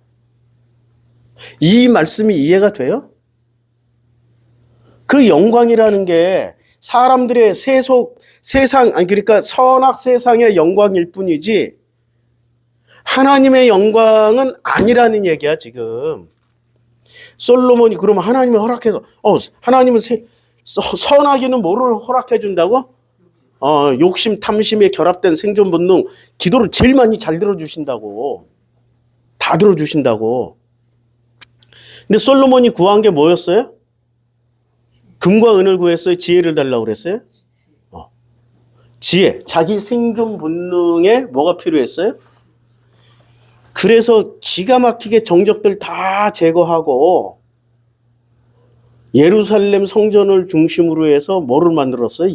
이 말씀이 이해가 돼요? 그 영광이라는 게 사람들의 그러니까 선악 세상의 영광일 뿐이지 하나님의 영광은 아니라는 얘기야, 지금. 솔로몬이 그러면 하나님이 허락해서, 하나님은 선악에는 뭐를 허락해 준다고? 욕심, 탐심에 결합된 생존 본능, 기도를 제일 많이 잘 들어주신다고. 다 들어주신다고. 근데 솔로몬이 구한 게 뭐였어요? 금과 은을 구했어요? 지혜를 달라고 그랬어요? 지혜. 자기 생존 본능에 뭐가 필요했어요? 그래서 기가 막히게 정적들 다 제거하고 예루살렘 성전을 중심으로 해서 뭐를 만들었어요?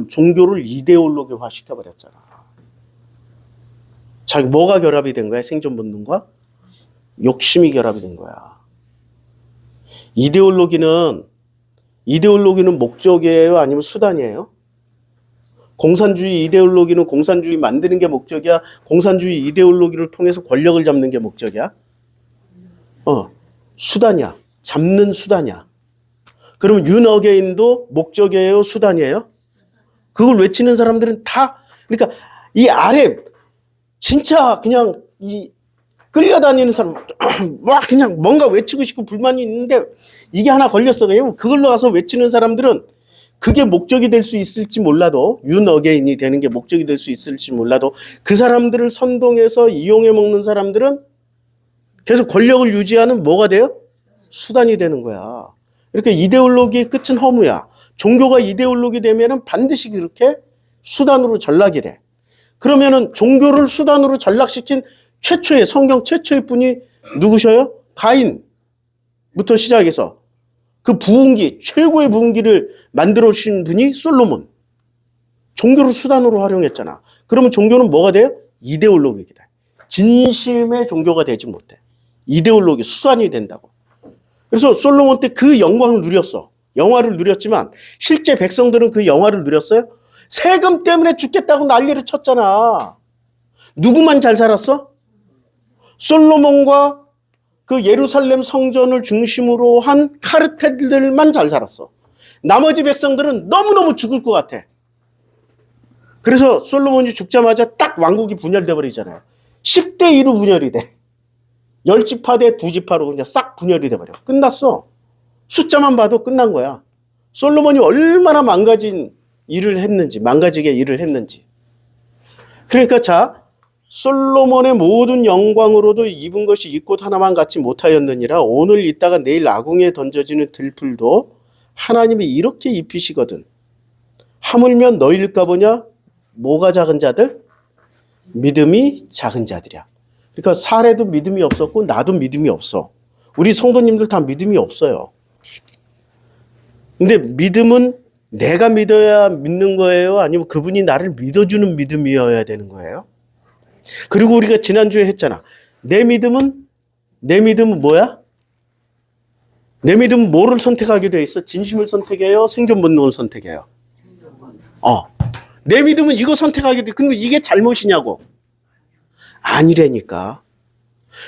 종교를 이데올로기화 시켜버렸잖아. 자기 뭐가 결합이 된 거야? 생존 본능과? 욕심이 결합이 된 거야. 이데올로기는 목적이에요? 아니면 수단이에요? 공산주의 이데올로기는 공산주의 만드는 게 목적이야? 공산주의 이데올로기를 통해서 권력을 잡는 게 목적이야? 수단이야. 잡는 수단이야. 그러면 윤어게인도 목적이에요? 수단이에요? 그걸 외치는 사람들은 다, 그러니까 이 아래 진짜 그냥 이 끌려다니는 사람 막 그냥 뭔가 외치고 싶고 불만이 있는데 이게 하나 걸렸어. 그걸로 가서 외치는 사람들은 그게 목적이 될 수 있을지 몰라도, 윤어게인이 되는 게 목적이 될 수 있을지 몰라도 그 사람들을 선동해서 이용해 먹는 사람들은 계속 권력을 유지하는 뭐가 돼요? 수단이 되는 거야. 이렇게 이데올로기의 끝은 허무야. 종교가 이데올로기 되면은 반드시 그렇게 수단으로 전락이 돼. 그러면은 종교를 수단으로 전락시킨 성경 최초의 분이 누구셔요? 가인부터 시작해서 그 최고의 부흥기를 만들어 주신 분이 솔로몬. 종교를 수단으로 활용했잖아. 그러면 종교는 뭐가 돼요? 이데올로기다. 진심의 종교가 되지 못해. 이데올로기, 수단이 된다고. 그래서 솔로몬 때 그 영광을 누렸어. 영화를 누렸지만 실제 백성들은 그 영화를 누렸어요? 세금 때문에 죽겠다고 난리를 쳤잖아. 누구만 잘 살았어? 솔로몬과 그 예루살렘 성전을 중심으로 한 카르텔들만 잘 살았어. 나머지 백성들은 너무너무 죽을 것 같아. 그래서 솔로몬이 죽자마자 딱 왕국이 분열돼 버리잖아요. 10대 2로 분열이 돼. 10지파 대 2지파로 그냥 싹 분열이 돼버려. 끝났어. 숫자만 봐도 끝난 거야. 솔로몬이 얼마나 망가지게 일을 했는지. 그러니까 솔로몬의 모든 영광으로도 입은 것이 이 꽃 하나만 갖지 못하였느니라. 오늘 있다가 내일 아궁이에 던져지는 들풀도 하나님이 이렇게 입히시거든. 하물며 너희일까 보냐? 뭐가 작은 자들? 믿음이 작은 자들이야. 그러니까 사례도 믿음이 없었고 나도 믿음이 없어. 우리 성도님들 다 믿음이 없어요. 근데 믿음은 내가 믿어야 믿는 거예요? 아니면 그분이 나를 믿어주는 믿음이어야 되는 거예요? 그리고 우리가 지난주에 했잖아. 내 믿음은 뭐야? 내 믿음은 뭐를 선택하게 돼 있어? 진심을 선택해요? 생존 본능을 선택해요? 내 믿음은 이거 선택하게 돼. 근데 이게 잘못이냐고? 아니라니까.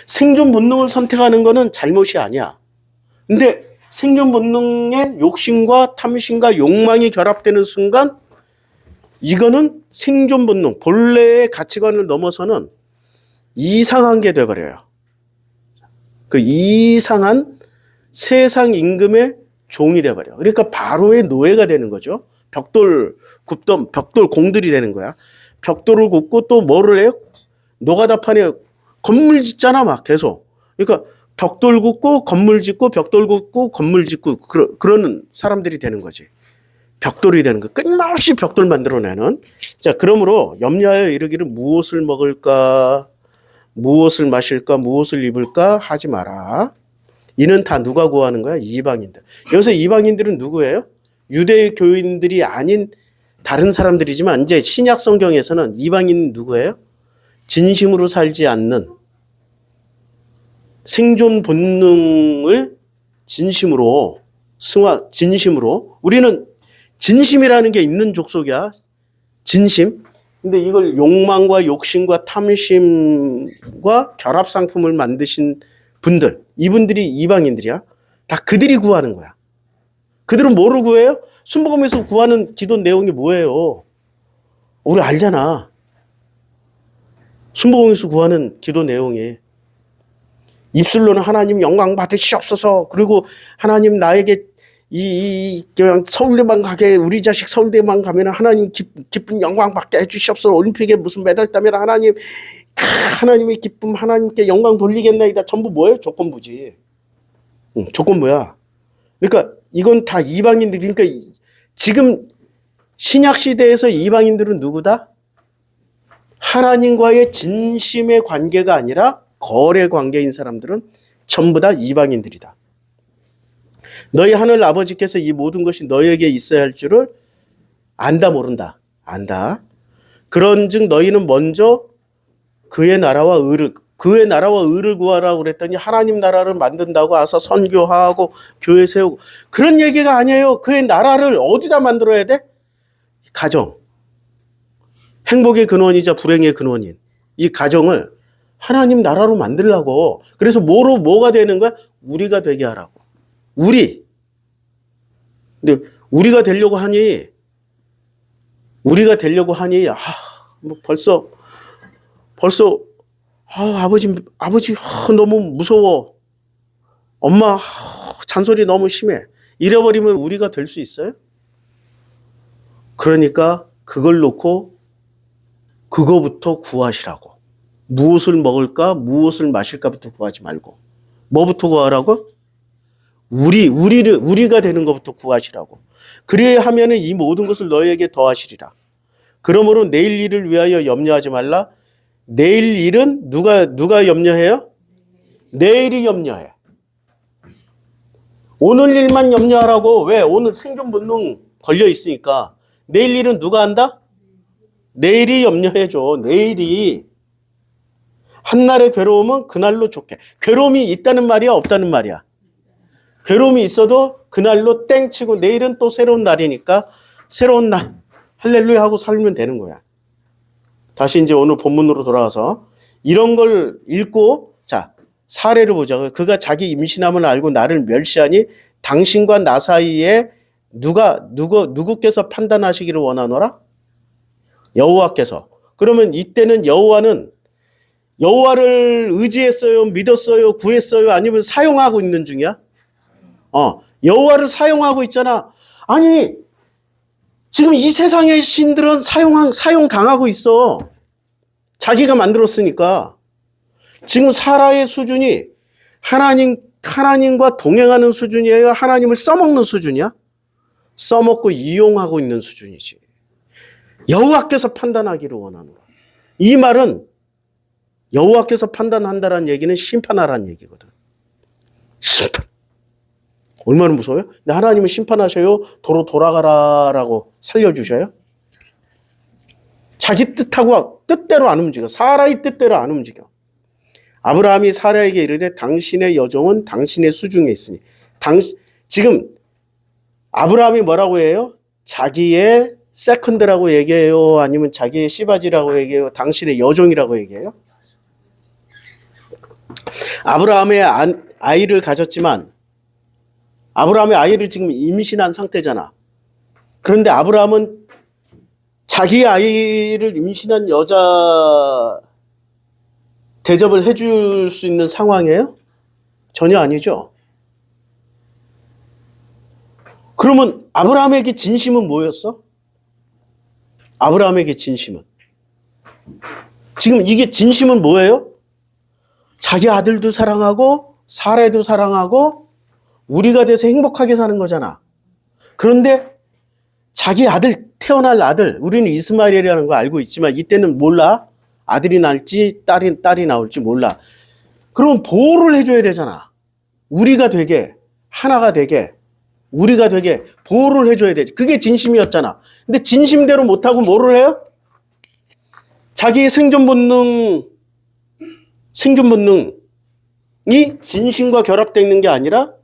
생존 본능을 선택하는 거는 잘못이 아니야. 근데 생존 본능의 욕심과 탐심과 욕망이 결합되는 순간 이거는 생존 본능, 본래의 가치관을 넘어서는 이상한 게 돼버려요. 그 이상한 세상 임금의 종이 돼버려. 그러니까 바로의 노예가 되는 거죠. 벽돌 공들이 되는 거야. 벽돌을 굽고 또 뭐를 해요? 노가다판에 건물 짓잖아, 막 계속. 그러니까 벽돌 굽고 건물 짓고 벽돌 굽고 건물 짓고 그러는 사람들이 되는 거지. 벽돌이 되는 거. 끊임없이 벽돌 만들어내는. 자, 그러므로 염려하여 이르기를 무엇을 먹을까, 무엇을 마실까, 무엇을 입을까 하지 마라. 이는 다 누가 구하는 거야? 이방인들. 여기서 이방인들은 누구예요? 유대 교인들이 아닌 다른 사람들이지만 이제 신약 성경에서는 이방인 누구예요? 진심으로 살지 않는, 생존 본능을 진심으로 우리는 진심이라는 게 있는 족속이야. 진심. 근데 이걸 욕망과 욕심과 탐심과 결합 상품을 만드신 분들, 이분들이 이방인들이야. 다 그들이 구하는 거야. 그들은 뭐를 구해요? 순복음에서 구하는 기도 내용이 뭐예요? 우리 알잖아. 순복음에서 구하는 기도 내용이 입술로는 하나님 영광 받으시옵소서. 그리고 하나님 나에게 그냥 서울대만 가게, 우리 자식 서울대만 가면 하나님 기쁜 영광 받게 해주시옵소서. 올림픽에 무슨 메달 따면 하나님의 기쁨, 하나님께 영광 돌리겠나이다. 전부 뭐예요? 조건부지. 조건부야. 그러니까 이건 다 이방인들. 그러니까 지금 신약 시대에서 이방인들은 누구다? 하나님과의 진심의 관계가 아니라 거래 관계인 사람들은 전부 다 이방인들이다. 너희 하늘 아버지께서 이 모든 것이 너희에게 있어야 할 줄을 안다 모른다? 안다. 그런즉 너희는 먼저 그의 나라와 의를 구하라고 그랬더니 하나님 나라를 만든다고 와서 선교하고 교회 세우고 그런 얘기가 아니에요. 그의 나라를 어디다 만들어야 돼? 가정. 행복의 근원이자 불행의 근원인 이 가정을 하나님 나라로 만들라고. 그래서 뭐가 되는 거야? 우리가 되게 하라고. 우리. 근데 우리가 되려고 하니 뭐 벌써 아버지 너무 무서워. 엄마 잔소리 너무 심해. 잃어버리면 우리가 될 수 있어요? 그러니까 그걸 놓고 그거부터 구하시라고. 무엇을 먹을까, 무엇을 마실까부터 구하지 말고 뭐부터 구하라고? 우리가 되는 것부터 구하시라고. 그래야 하면은 이 모든 것을 너희에게 더하시리라. 그러므로 내일 일을 위하여 염려하지 말라. 내일 일은 누가 염려해요? 내일이 염려해. 오늘 일만 염려하라고. 왜? 오늘 생존 본능 걸려 있으니까. 내일 일은 누가 한다? 내일이 염려해줘. 내일이. 한날의 괴로움은 그날로 좋게. 괴로움이 있다는 말이야, 없다는 말이야? 괴로움이 있어도 그날로 땡치고 내일은 또 새로운 날이니까 새로운 날 할렐루야 하고 살면 되는 거야. 다시 이제 오늘 본문으로 돌아와서 이런 걸 읽고 자 사례를 보자고요. 그가 자기 임신함을 알고 나를 멸시하니 당신과 나 사이에 누구께서 판단하시기를 원하노라? 여호와께서. 그러면 이때는 여호와를 의지했어요? 믿었어요? 구했어요? 아니면 사용하고 있는 중이야? 여호와를 사용하고 있잖아. 아니 지금 이 세상의 신들은 사용당하고 있어. 자기가 만들었으니까. 지금 사라의 수준이 하나님과 동행하는 수준이에요? 하나님을 써먹는 수준이야? 써먹고 이용하고 있는 수준이지. 여호와께서 판단하기를 원하노라. 이 말은 여호와께서 판단한다라는 얘기는 심판하라는 얘기거든. 심판. 얼마나 무서워요? 근데 하나님은 심판하셔요? 도로 돌아가라라고 살려주셔요? 자기 뜻대로 안 움직여. 사라의 뜻대로 안 움직여. 아브라함이 사라에게 이르되 당신의 여종은 당신의 수중에 있으니. 지금 아브라함이 뭐라고 해요? 자기의 세컨드라고 얘기해요? 아니면 자기의 씨바지라고 얘기해요? 당신의 여종이라고 얘기해요? 아브라함의 아이를 가졌지만 아브라함의 아이를 지금 임신한 상태잖아. 그런데 아브라함은 자기 아이를 임신한 여자 대접을 해줄 수 있는 상황이에요? 전혀 아니죠. 그러면 아브라함에게 진심은 뭐였어? 아브라함에게 진심은. 지금 이게 진심은 뭐예요? 자기 아들도 사랑하고 사례도 사랑하고 우리가 돼서 행복하게 사는 거잖아. 그런데 자기 태어날 아들, 우리는 이스마엘이라는 거 알고 있지만 이때는 몰라. 아들이 날지 딸이 나올지 몰라. 그러면 보호를 해줘야 되잖아. 우리가 되게, 하나가 되게, 우리가 되게 보호를 해줘야 되지. 그게 진심이었잖아. 근데 진심대로 못하고 뭐를 해요? 자기의 생존 본능이 진심과 결합되어 있는 게 아니라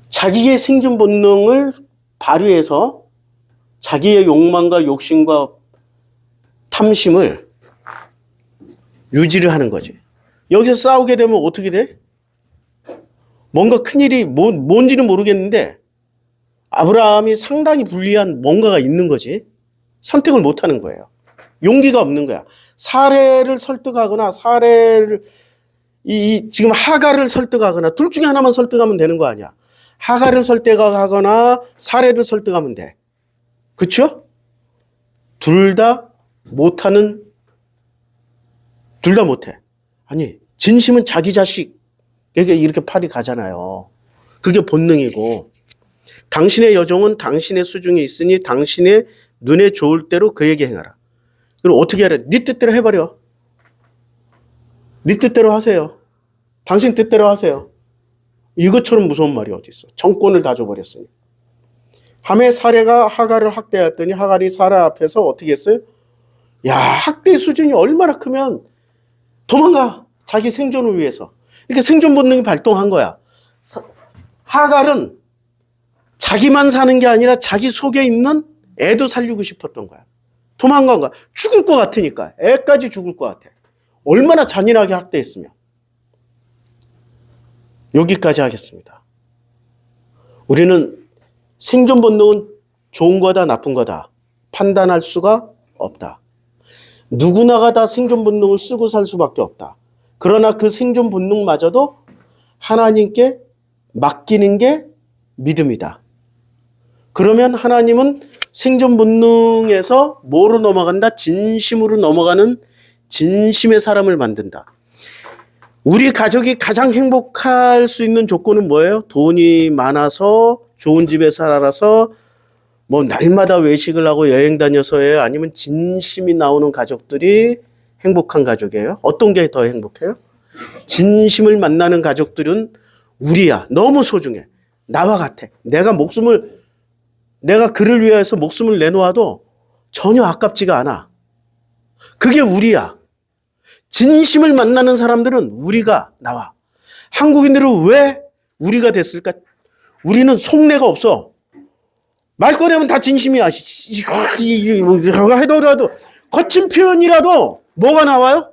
자기의 생존 본능을 발휘해서 자기의 욕망과 욕심과 탐심을 유지를 하는 거지. 여기서 싸우게 되면 어떻게 돼? 뭔가 큰일이 뭔지는 모르겠는데 아브라함이 상당히 불리한 뭔가가 있는 거지. 선택을 못하는 거예요. 용기가 없는 거야. 사례를 설득하거나 지금 하갈을 설득하거나 둘 중에 하나만 설득하면 되는 거 아니야. 하갈을 설득하거나 사례를 설득하면 돼. 그렇죠? 둘 다 못해. 아니, 진심은 자기 자식에게 이렇게 팔이 가잖아요. 그게 본능이고, 당신의 여종은 당신의 수중에 있으니 당신의 눈에 좋을 대로 그에게 행하라. 그리고 어떻게 하래? 네 뜻대로 해버려. 네 뜻대로 하세요. 당신 뜻대로 하세요. 이것처럼 무서운 말이 어디 있어. 정권을 다 줘버렸으니. 함에 사례가 하갈을 학대했더니 하갈이 사라 앞에서 어떻게 했어요? 야, 학대 수준이 얼마나 크면 도망가. 자기 생존을 위해서. 이렇게 생존 본능이 발동한 거야. 하갈은 자기만 사는 게 아니라 자기 속에 있는 애도 살리고 싶었던 거야. 도망간 거야. 죽을 것 같으니까. 애까지 죽을 것 같아. 얼마나 잔인하게 학대했으며. 여기까지 하겠습니다. 우리는 생존 본능은 좋은 거다 나쁜 거다 판단할 수가 없다. 누구나가 다 생존 본능을 쓰고 살 수밖에 없다. 그러나 그 생존 본능마저도 하나님께 맡기는 게 믿음이다. 그러면 하나님은 생존 본능에서 뭐로 넘어간다? 진심으로 넘어가는 진심의 사람을 만든다. 우리 가족이 가장 행복할 수 있는 조건은 뭐예요? 돈이 많아서 좋은 집에 살아서 뭐 날마다 외식을 하고 여행 다녀서예요? 아니면 진심이 나오는 가족들이 행복한 가족이에요? 어떤 게 더 행복해요? 진심을 만나는 가족들은 우리야. 너무 소중해. 나와 같아. 내가 그를 위해서 목숨을 내놓아도 전혀 아깝지가 않아. 그게 우리야. 진심을 만나는 사람들은 우리가 나와. 한국인들은 왜 우리가 됐을까? 우리는 속내가 없어. 말 꺼내면 다 진심이야. 해더라도 거친 표현이라도 뭐가 나와요?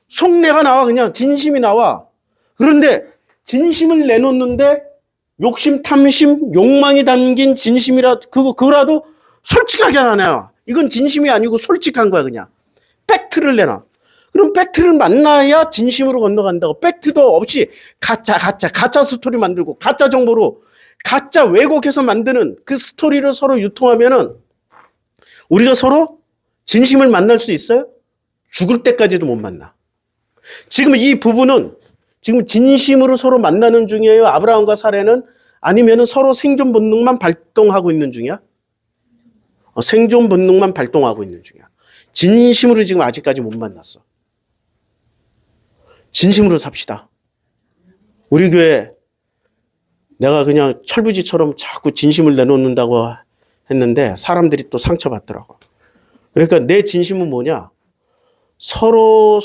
속내가 나와. 그냥 진심이 나와. 그런데 진심을 내놓는데 욕심, 탐심, 욕망이 담긴 그거라도 솔직하게 하나요. 이건 진심이 아니고 솔직한 거야. 그냥 팩트를 내놔. 그럼 팩트를 만나야 진심으로 건너간다고. 팩트도 없이 가짜 스토리 만들고 가짜 정보로 가짜 왜곡해서 만드는 그 스토리를 서로 유통하면은 우리가 서로 진심을 만날 수 있어요? 죽을 때까지도 못 만나. 지금 이 부부는 지금 진심으로 서로 만나는 중이에요. 아브라함과 사례는 아니면은 서로 생존 본능만 발동하고 있는 중이야? 생존 본능만 발동하고 있는 중이야. 진심으로 지금 아직까지 못 만났어. 진심으로 삽시다. 우리 교회 내가 그냥 철부지처럼 자꾸 진심을 내놓는다고 했는데 사람들이 또 상처받더라고. 그러니까 내 진심은 뭐냐? 서로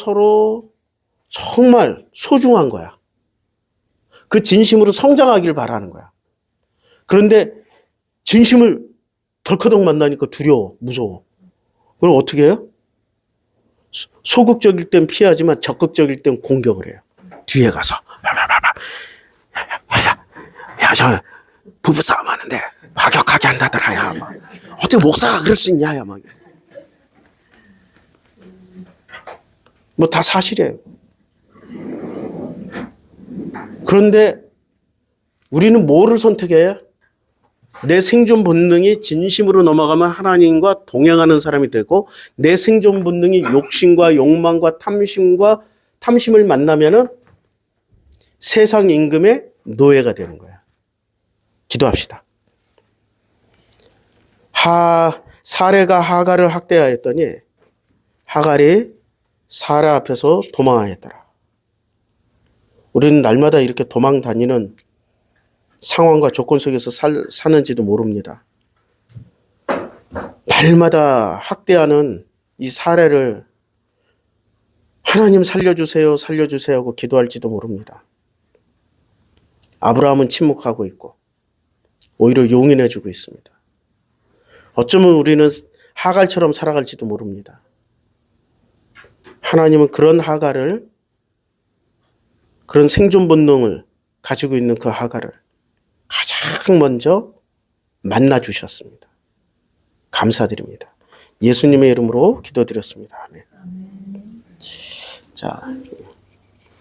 정말 소중한 거야. 그 진심으로 성장하길 바라는 거야. 그런데 진심을 덜커덕 만나니까 두려워, 무서워. 그럼 어떻게 해요? 소극적일 땐 피하지만 적극적일 땐 공격을 해요. 뒤에 가서 야, 저 부부싸움 하는데 과격하게 한다더라. 야, 막. 어떻게 목사가 그럴 수 있냐. 야, 막. 뭐 다 사실이에요. 그런데 우리는 뭐를 선택해야? 내 생존 본능이 진심으로 넘어가면 하나님과 동행하는 사람이 되고 내 생존 본능이 욕심과 욕망과 탐심을 만나면은 세상 임금의 노예가 되는 거야. 기도합시다. 사레가 하갈을 학대하였더니 하갈이 사라 앞에서 도망하였더라. 우리는 날마다 이렇게 도망 다니는 상황과 조건 속에서 사는지도 모릅니다. 날마다 학대하는 이 사례를 하나님 살려주세요, 살려주세요 하고 기도할지도 모릅니다. 아브라함은 침묵하고 있고 오히려 용인해주고 있습니다. 어쩌면 우리는 하갈처럼 살아갈지도 모릅니다. 하나님은 그런 하갈을, 그런 생존 본능을 가지고 있는 그 하갈을 가장 먼저 만나주셨습니다. 감사드립니다. 예수님의 이름으로 기도드렸습니다. 아멘. 자.